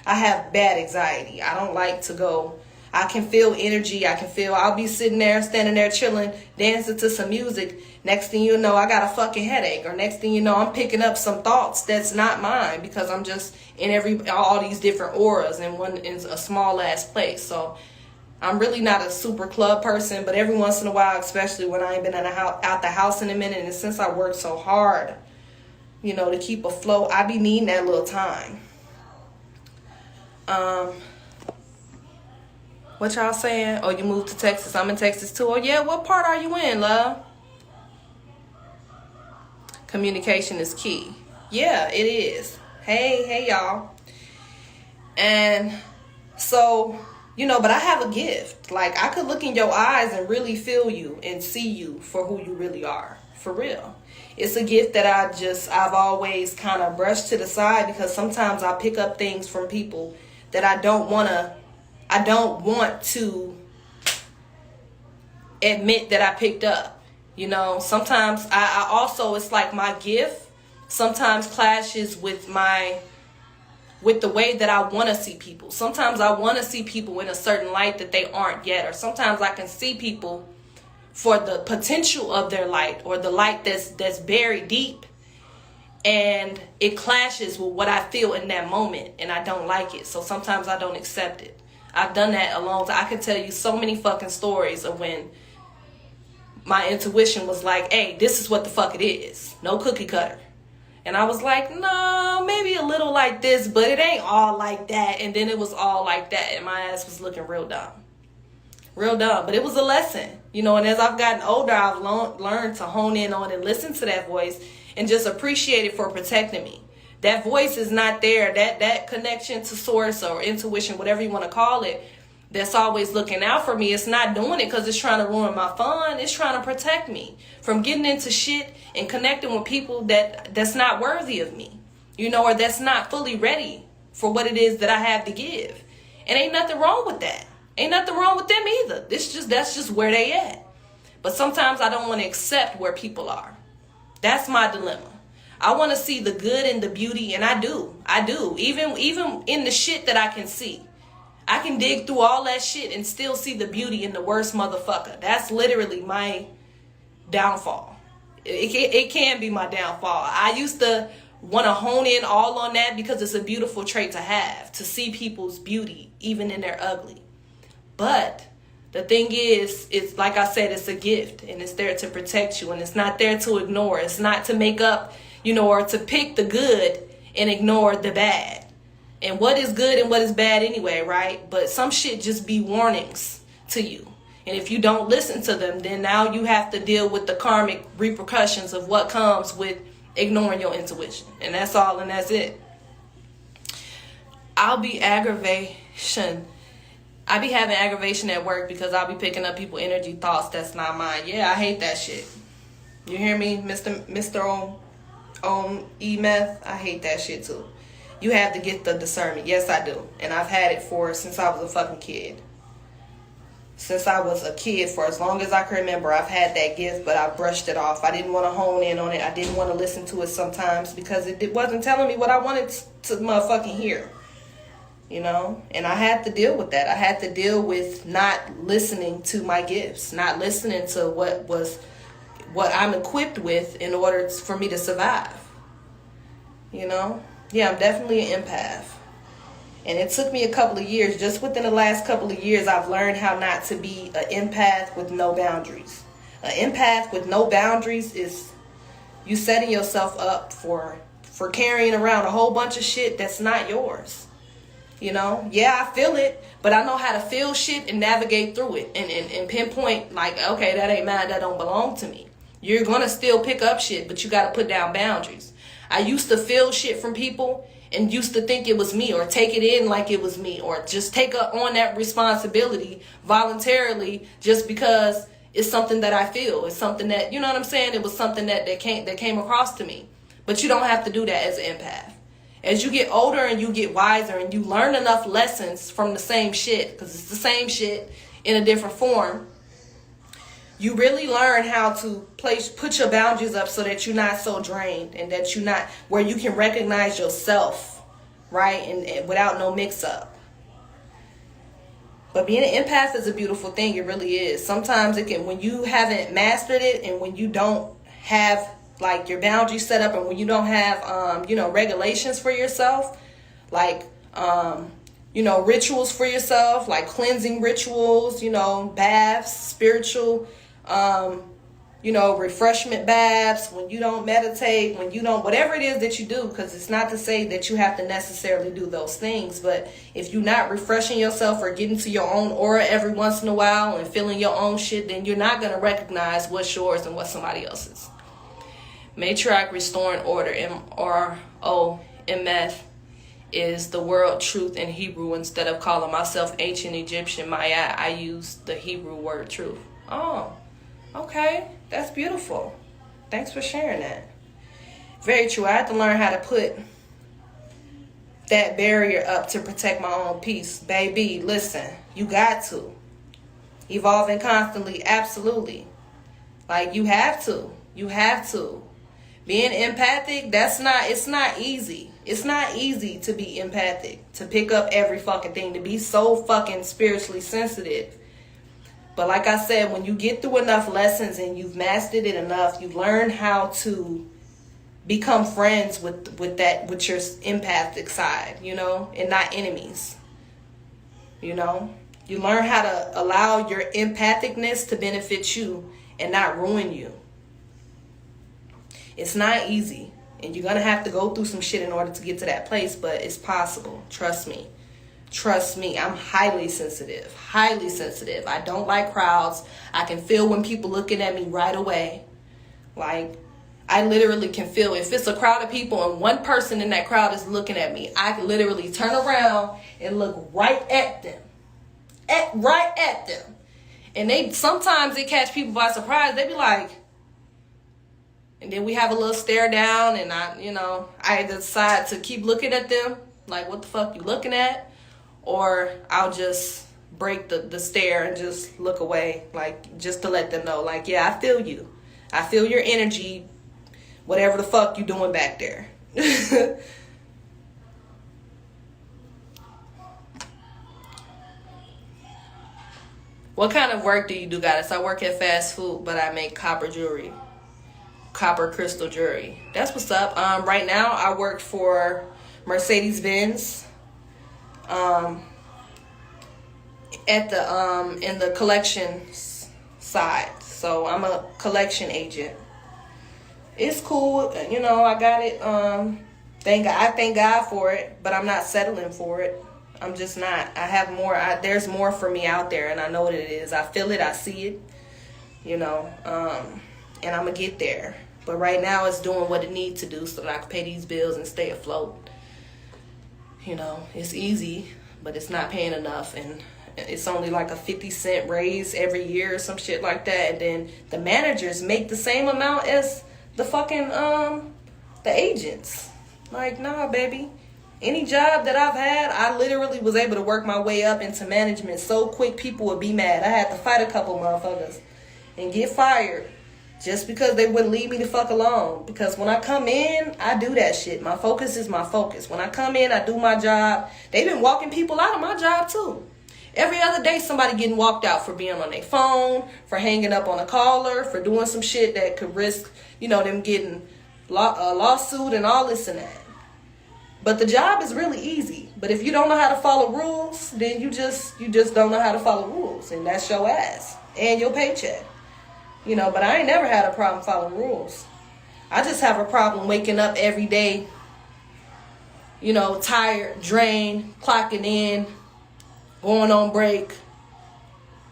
have bad anxiety. I don't like to go. I can feel energy. I'll be sitting there, standing there, chilling, dancing to some music. Next thing you know, I got a fucking headache. Or next thing you know, I'm picking up some thoughts that's not mine because I'm just in all these different auras in a small ass place. So I'm really not a super club person, but every once in a while, especially when I ain't been out the house in a minute, and since I worked so hard, you know, to keep afloat, I be needing that little time. What y'all saying? Oh, you moved to Texas. I'm in Texas too. Oh yeah, what part are you in, love? Communication is key. Yeah, it is. Hey y'all. And so, you know, but I have a gift. Like, I could look in your eyes and really feel you and see you for who you really are. For real. It's a gift that I've always kind of brushed to the side because sometimes I pick up things from people that I don't want to admit that I picked up. You know, sometimes I also, it's like my gift sometimes clashes with the way that I want to see people. Sometimes I want to see people in a certain light that they aren't yet. Or sometimes I can see people for the potential of their light or the light that's buried deep. And it clashes with what I feel in that moment. And I don't like it. So sometimes I don't accept it. I've done that a long time. I can tell you so many fucking stories of when my intuition was like, hey, this is what the fuck it is. No cookie cutter. And I was like, no, maybe a little like this, but it ain't all like that. And then it was all like that. And my ass was looking real dumb. Real dumb. But it was a lesson. You know, and as I've gotten older, I've learned to hone in on and listen to that voice and just appreciate it for protecting me. That voice is not there. That connection to source or intuition, whatever you want to call it, that's always looking out for me. It's not doing it because it's trying to ruin my fun. It's trying to protect me from getting into shit and connecting with people that's not worthy of me, you know, or that's not fully ready for what it is that I have to give. And ain't nothing wrong with that. Ain't nothing wrong with them either. That's just where they at. But sometimes I don't want to accept where people are. That's my dilemma. I want to see the good and the beauty, and I do. Even in the shit that I can see. I can dig through all that shit and still see the beauty in the worst motherfucker. That's literally my downfall. It can be my downfall. I used to want to hone in all on that because it's a beautiful trait to have, to see people's beauty even in their ugly. But the thing is, it's like I said, it's a gift and it's there to protect you and it's not there to ignore. It's not to make up, you know, or to pick the good and ignore the bad. And what is good and what is bad anyway, right? But some shit just be warnings to you. And if you don't listen to them, then now you have to deal with the karmic repercussions of what comes with ignoring your intuition. And that's all, and that's it. I be having aggravation at work because I'll be picking up people energy thoughts that's not mine. Yeah, I hate that shit. You hear me, Mr. E-Meth? I hate that shit too. You have to get the discernment. Yes, I do. And I've had it since I was a fucking kid. Since I was a kid, for as long as I can remember, I've had that gift, but I brushed it off. I didn't want to hone in on it. I didn't want to listen to it sometimes because it wasn't telling me what I wanted to motherfucking hear. You know? And I had to deal with that. I had to deal with not listening to my gifts, not listening to what I'm equipped with in order for me to survive. You know? Yeah, I'm definitely an empath. And it took me a couple of years. Just within the last couple of years, I've learned how not to be an empath with no boundaries. An empath with no boundaries is you setting yourself up for carrying around a whole bunch of shit that's not yours. You know? Yeah, I feel it, but I know how to feel shit and navigate through it and pinpoint, like, okay, that ain't mine, that don't belong to me. You're going to still pick up shit, but you got to put down boundaries. I used to feel shit from people and used to think it was me, or take it in like it was me, or just take up on that responsibility voluntarily just because it's something that I feel. It's something that, you know what I'm saying? It was something that came across to me. But you don't have to do that as an empath. As you get older and you get wiser and you learn enough lessons from the same shit, because it's the same shit in a different form, you really learn how to put your boundaries up so that you're not so drained, and that you're not, where you can recognize yourself, right? And without no mix up. But being an empath is a beautiful thing. It really is. Sometimes it can, when you haven't mastered it, and when you don't have like your boundaries set up, and when you don't have, regulations for yourself, like, rituals for yourself, like cleansing rituals, baths, spiritual, refreshment baths, when you don't meditate, when you don't, whatever it is that you do, because it's not to say that you have to necessarily do those things, but if you're not refreshing yourself or getting to your own aura every once in a while and feeling your own shit, then you're not going to recognize what's yours and what's somebody else's. Matriarch Restoring Order, MROMF, is the world truth in Hebrew. Instead of calling myself ancient Egyptian Maya, I use the Hebrew word truth. Oh, okay. That's beautiful. Thanks for sharing that. Very true. I had to learn how to put that barrier up to protect my own peace. Baby, listen, you got to. Evolving constantly, absolutely. Like, you have to. You have to. Being empathic, it's not easy. It's not easy to be empathic, to pick up every fucking thing, to be so fucking spiritually sensitive. But like I said, when you get through enough lessons and you've mastered it enough, you learn how to become friends with your empathic side, and not enemies. You learn how to allow your empathicness to benefit you and not ruin you. It's not easy, and you're going to have to go through some shit in order to get to that place, but it's possible. Trust me. Trust me. I'm highly sensitive. Highly sensitive. I don't like crowds. I can feel when people looking at me right away. Like, I literally can feel, if it's a crowd of people and one person in that crowd is looking at me, I can literally turn around and look right at them. Right at them. And sometimes they catch people by surprise. They be like, and then we have a little stare down, and I decide to keep looking at them, like, what the fuck you looking at? Or I'll just break the stare and just look away, like, just to let them know, like, yeah, I feel you. I feel your energy, whatever the fuck you doing back there. What kind of work do you do, Goddess? I work at fast food, but I make copper crystal jewelry. That's what's up. Right now I work for Mercedes-Benz at the in the collections side. So I'm a collection agent. It's cool, I got it. I thank God for it, but I'm not settling for it. I'm just not. I have more. There's more for me out there, and I know what it is. I feel it. I see it. And I'm gonna get there. But right now it's doing what it needs to do so that I can pay these bills and stay afloat. It's easy, but it's not paying enough, and it's only like a 50-cent raise every year or some shit like that. And then the managers make the same amount as the fucking the agents. Like, nah, baby. Any job that I've had, I literally was able to work my way up into management so quick people would be mad. I had to fight a couple motherfuckers and get fired just because they wouldn't leave me the fuck alone. Because when I come in, I do that shit. My focus is my focus. When I come in, I do my job. They've been walking people out of my job too. Every other day, somebody getting walked out for being on their phone, for hanging up on a caller, for doing some shit that could risk, them getting a lawsuit and all this and that. But the job is really easy. But if you don't know how to follow rules, then you just don't know how to follow rules. And that's your ass and your paycheck. But I ain't never had a problem following rules. I just have a problem waking up every day, tired, drained, clocking in, going on break,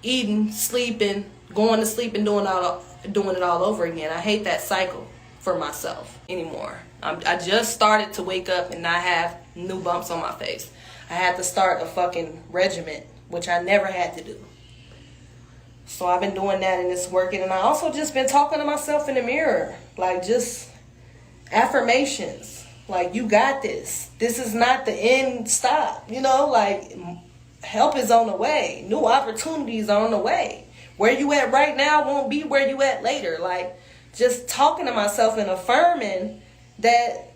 eating, sleeping, going to sleep, and doing it all over again. I hate that cycle for myself anymore. I just started to wake up and not have new bumps on my face. I had to start a fucking regimen, which I never had to do. So I've been doing that and it's working. And I also just been talking to myself in the mirror. Like, just affirmations. Like, you got this. This is not the end stop. You know, like, help is on the way. New opportunities are on the way. Where you at right now won't be where you at later. Like, just talking to myself and affirming that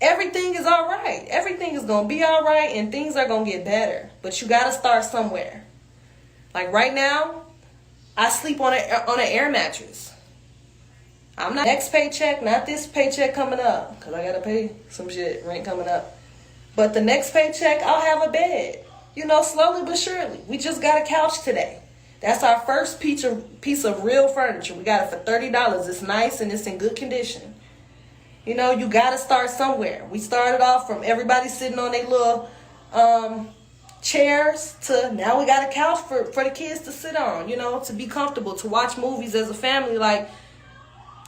everything is all right. Everything is going to be all right and things are going to get better. But you got to start somewhere. Like, right now, I sleep on an air mattress. I'm not next paycheck, not this paycheck coming up, because I got to pay some shit, rent coming up. But the next paycheck, I'll have a bed. You know, slowly but surely. We just got a couch today. That's our first piece of real furniture. We got it for $30. It's nice and it's in good condition. You know, you got to start somewhere. We started off from everybody sitting on their little chairs to now we got a couch for the kids to sit on, you know, to be comfortable, to watch movies as a family. Like,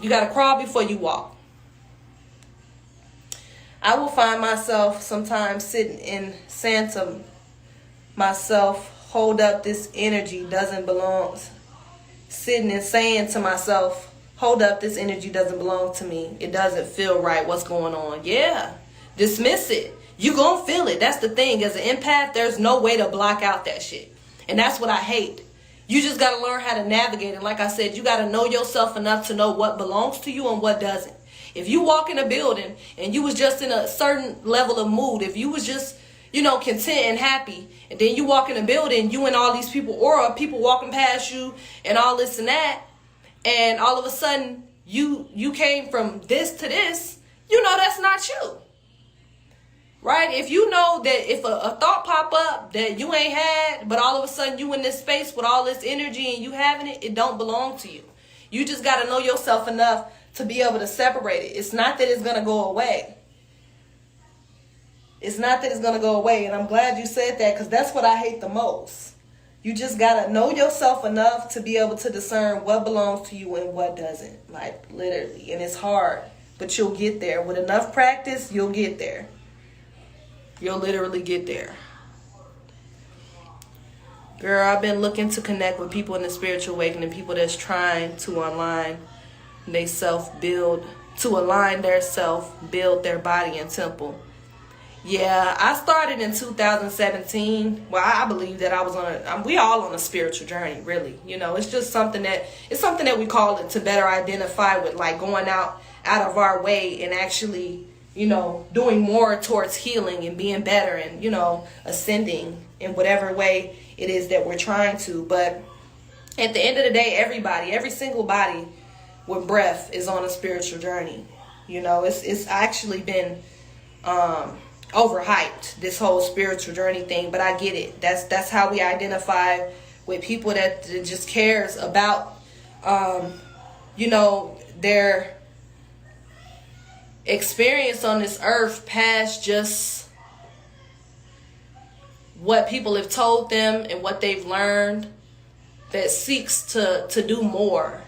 you got to crawl before you walk. I will find myself sometimes sitting in Santa myself, hold up, this energy doesn't belong. Sitting and saying to myself, hold up, this energy doesn't belong to me. It doesn't feel right. What's going on? Yeah. Dismiss it. You gonna feel it. That's the thing. As an empath, there's no way to block out that shit. And that's what I hate. You just gotta learn how to navigate. And like I said, you gotta know yourself enough to know what belongs to you and what doesn't. If you walk in a building and you was just in a certain level of mood, if you was just, you know, content and happy, and then you walk in a building, you and all these people, or people walking past you and all this and that, and all of a sudden you came from this to this, you know that's not you. Right? If you know that if a thought pop up that you ain't had, but all of a sudden you in this space with all this energy and you having it, it don't belong to you. You just got to know yourself enough to be able to separate it. It's not that it's going to go away. It's not that it's going to go away. And I'm glad you said that, because that's what I hate the most. You just got to know yourself enough to be able to discern what belongs to you and what doesn't. Like, literally. And it's hard, but you'll get there. With enough practice, you'll get there. You'll literally get there. Girl, I've been looking to connect with people in the spiritual awakening, people that's trying to align they self-build, to align their self, build their body and temple. Yeah, I started in 2017. Well, I believe that I was we all on a spiritual journey, really. You know, it's just something that we call it to better identify with, like going out of our way and actually, you know, doing more towards healing and being better and, you know, ascending in whatever way it is that we're trying to. But at the end of the day, every single body with breath is on a spiritual journey. You know, it's actually been overhyped, this whole spiritual journey thing, but I get it. That's how we identify with people that just cares about you know, their experience on this earth past just what people have told them and what they've learned, that seeks to do more.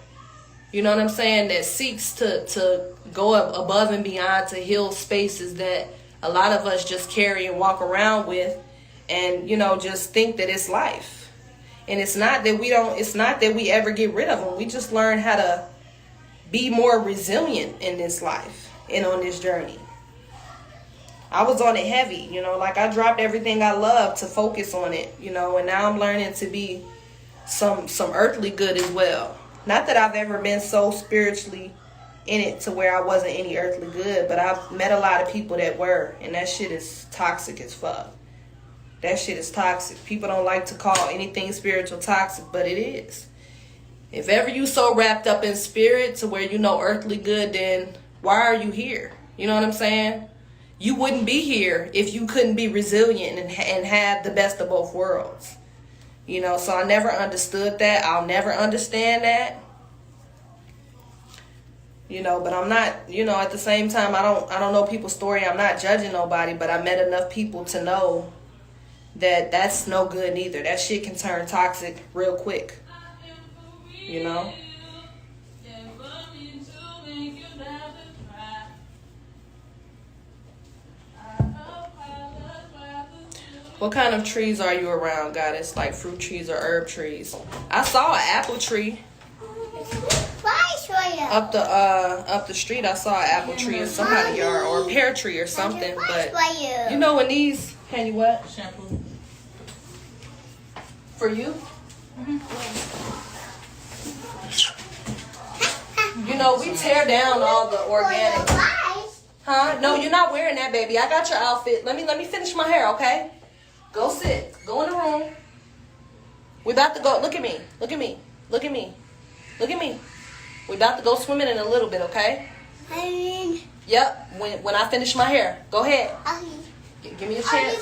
You know what I'm saying? That seeks to go above and beyond, to heal spaces that a lot of us just carry and walk around with, and, you know, just think that it's life. And it's not that we ever get rid of them. We just learn how to be more resilient in this life and on this journey. I was on it heavy, you know, like I dropped everything I loved to focus on it, you know, and now I'm learning to be some earthly good as well. Not that I've ever been so spiritually in it to where I wasn't any earthly good, but I've met a lot of people that were, and that shit is toxic as fuck. That shit is toxic. People don't like to call anything spiritual toxic, but it is. If ever you so wrapped up in spirit to where you know earthly good, then why are you here? You know what I'm saying? You wouldn't be here if you couldn't be resilient and have the best of both worlds. You know, so I never understood that. I'll never understand that. You know, but I'm not, you know, at the same time, I don't know people's story. I'm not judging nobody, but I met enough people to know that that's no good neither. That shit can turn toxic real quick. You know? What kind of trees are you around, Goddess? Like fruit trees or herb trees? I saw an apple tree up the street. I saw an apple tree in somebody's yard, or a pear tree or something. But you know, when these, can you what? Shampoo. For you? You know, we tear down all the organic. Huh? No, you're not wearing that, baby. I got your outfit. Let me finish my hair, okay? Go sit. Go in the room. We about to go. Look at me. Look at me. Look at me. Look at me. We about to go swimming in a little bit, okay? Yep. When I finish my hair. Go ahead. Give me a chance.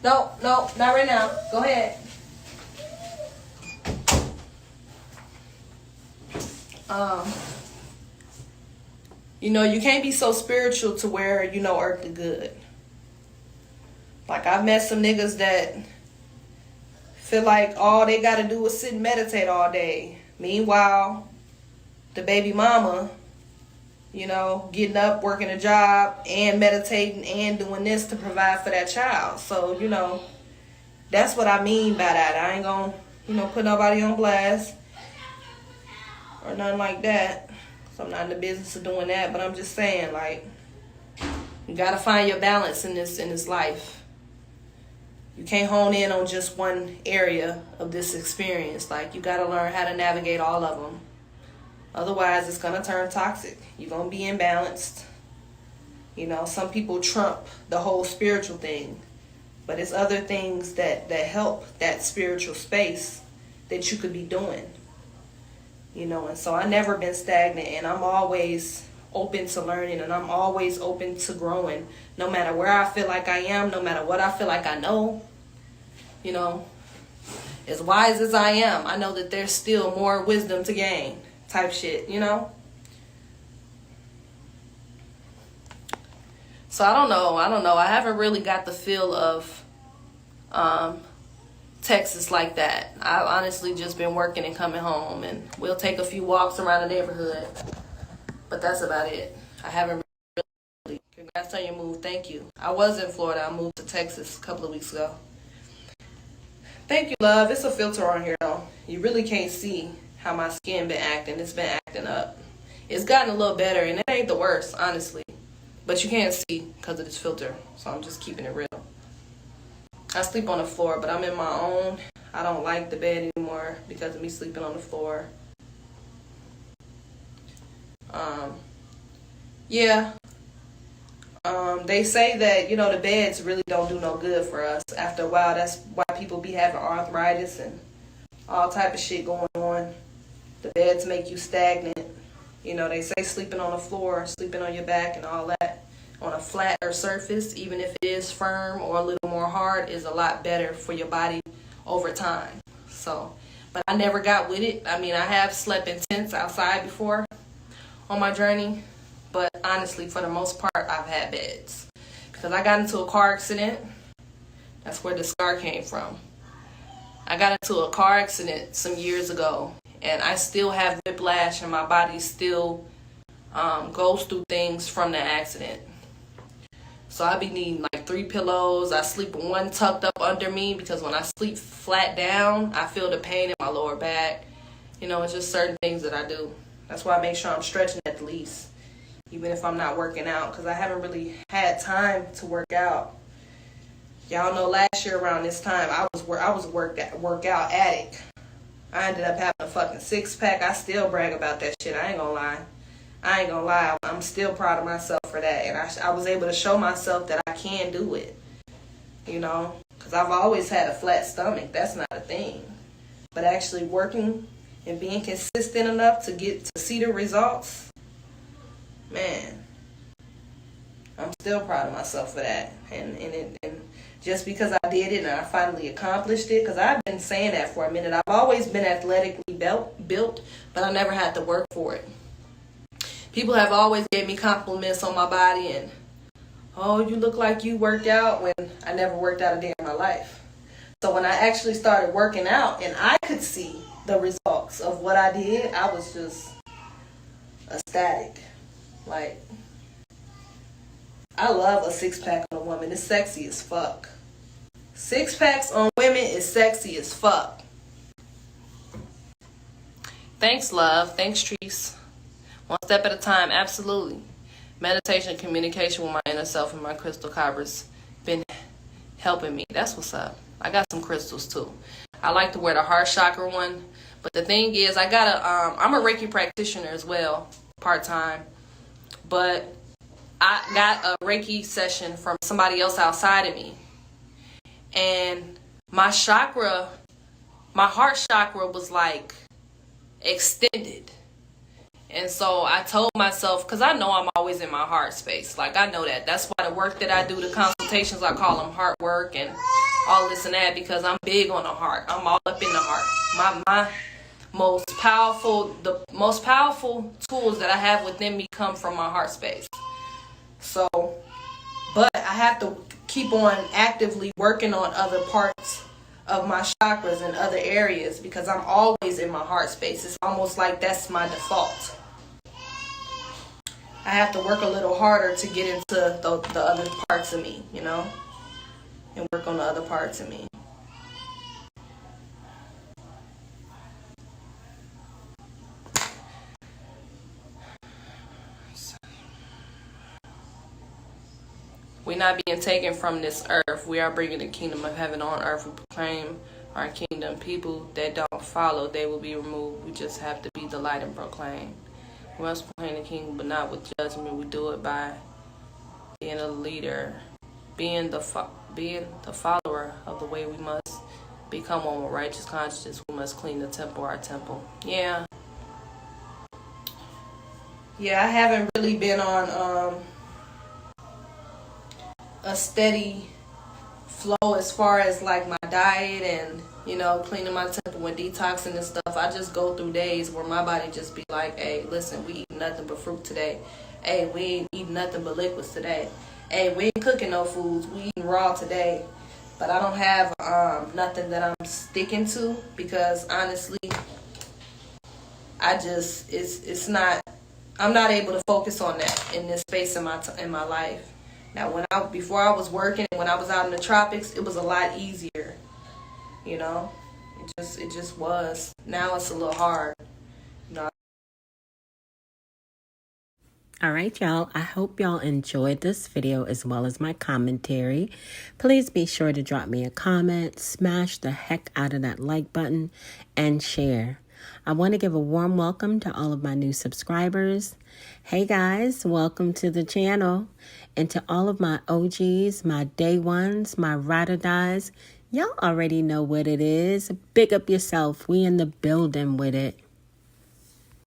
No, not right now. Go ahead. You know, you can't be so spiritual to where you know earthly good. Like, I've met some niggas that feel like all they gotta do is sit and meditate all day. Meanwhile, the baby mama, you know, getting up, working a job, and meditating and doing this to provide for that child. So, you know, that's what I mean by that. I ain't gonna, you know, put nobody on blast or nothing like that. So I'm not in the business of doing that, but I'm just saying, like, you gotta find your balance in this life. You can't hone in on just one area of this experience. Like, you gotta learn how to navigate all of them. Otherwise, it's gonna turn toxic. You're gonna be imbalanced. You know, some people trump the whole spiritual thing, but it's other things that help that spiritual space that you could be doing. You know, and so I never been stagnant, and I'm always open to learning, and I'm always open to growing, no matter where I feel like I am, no matter what I feel like I know. You know, as wise as I am, I know that there's still more wisdom to gain, type shit, you know? So I don't know. I haven't really got the feel of Texas like that. I've honestly just been working and coming home, and we'll take a few walks around the neighborhood, but that's about it. I haven't really. Congrats on your move. Thank you. I was in Florida. I moved to Texas a couple of weeks ago. Thank you, love. It's a filter on here, though. You really can't see how my skin been acting. It's been acting up. It's gotten a little better, and it ain't the worst, honestly. But you can't see because of this filter, so I'm just keeping it real. I sleep on the floor, but I'm in my own. I don't like the bed anymore because of me sleeping on the floor. They say that, you know, the beds really don't do no good for us. After a while, that's why people be having arthritis and all type of shit going on. The beds make you stagnant. You know, they say sleeping on the floor, sleeping on your back and all that on a flatter surface, even if it is firm or a little more hard, is a lot better for your body over time. So, but I never got with it. I mean, I have slept in tents outside before on my journey, but honestly, for the most part, I've had beds. Because I got into a car accident. That's where the scar came from. I got into a car accident some years ago, and I still have whiplash, and my body still goes through things from the accident. So I be needing like 3 pillows. I sleep with one tucked up under me because when I sleep flat down, I feel the pain in my lower back. You know, it's just certain things that I do. That's why I make sure I'm stretching at the least, even if I'm not working out, because I haven't really had time to work out. Y'all know last year around this time, I was a workout addict. I ended up having a fucking 6-pack. I still brag about that shit. I ain't gonna lie. I'm still proud of myself for that. And I was able to show myself that I can do it. You know? Because I've always had a flat stomach. That's not a thing. But actually working and being consistent enough to get to see the results, man, I'm still proud of myself for that. And just because I did it and I finally accomplished it, because I've been saying that for a minute. I've always been athletically built, but I never had to work for it. People have always gave me compliments on my body and, oh, you look like you worked out, when I never worked out a day in my life. So when I actually started working out and I could see the results of what I did, I was just ecstatic. Like, I love a 6-pack on a woman. It's sexy as fuck. Six packs on women is sexy as fuck. Thanks, love. Thanks, Treese. One step at a time, absolutely. Meditation, communication with my inner self and my crystal cobras been helping me. That's what's up. I got some crystals too. I like to wear the heart chakra one, but the thing is, I'm a Reiki practitioner as well, part-time, but I got a Reiki session from somebody else outside of me, and my heart chakra was like extended. And so I told myself, because I know I'm always in my heart space. Like, I know that. That's why the work that I do, the consultations, I call them heart work and all this and that, because I'm big on the heart. I'm all up in the heart. My the most powerful tools that I have within me come from my heart space. So, but I have to keep on actively working on other parts of my chakras and other areas, because I'm always in my heart space. It's almost like that's my default. I have to work a little harder to get into the other parts of me, you know, and work on the other parts of me. We're not being taken from this earth. We are bringing the kingdom of heaven on earth. We proclaim our kingdom. People that don't follow, they will be removed. We just have to be the light and proclaim. We must proclaim the kingdom, but not with judgment. We do it by being a leader, being the follower of the way. We must become one with righteous conscience. We must clean the temple, our temple. Yeah, I haven't really been on a steady flow as far as like my diet and, you know, cleaning my temple and detoxing and stuff. I just go through days where my body just be like, hey, listen, we eat nothing but fruit today. Hey, we ain't eating nothing but liquids today. Hey, we ain't cooking no foods. We eating raw today. But I don't have nothing that I'm sticking to, because honestly, I'm not able to focus on that in this space in my life. Now, before I was working and when I was out in the tropics, it was a lot easier. You know, it just was. Now it's a little hard. You know. All right, y'all. I hope y'all enjoyed this video as well as my commentary. Please be sure to drop me a comment, smash the heck out of that like button, and share. I want to give a warm welcome to all of my new subscribers. Hey guys, welcome to the channel. And to all of my OGs, my day ones, my ride or dies, y'all already know what it is. Big up yourself. We in the building with it.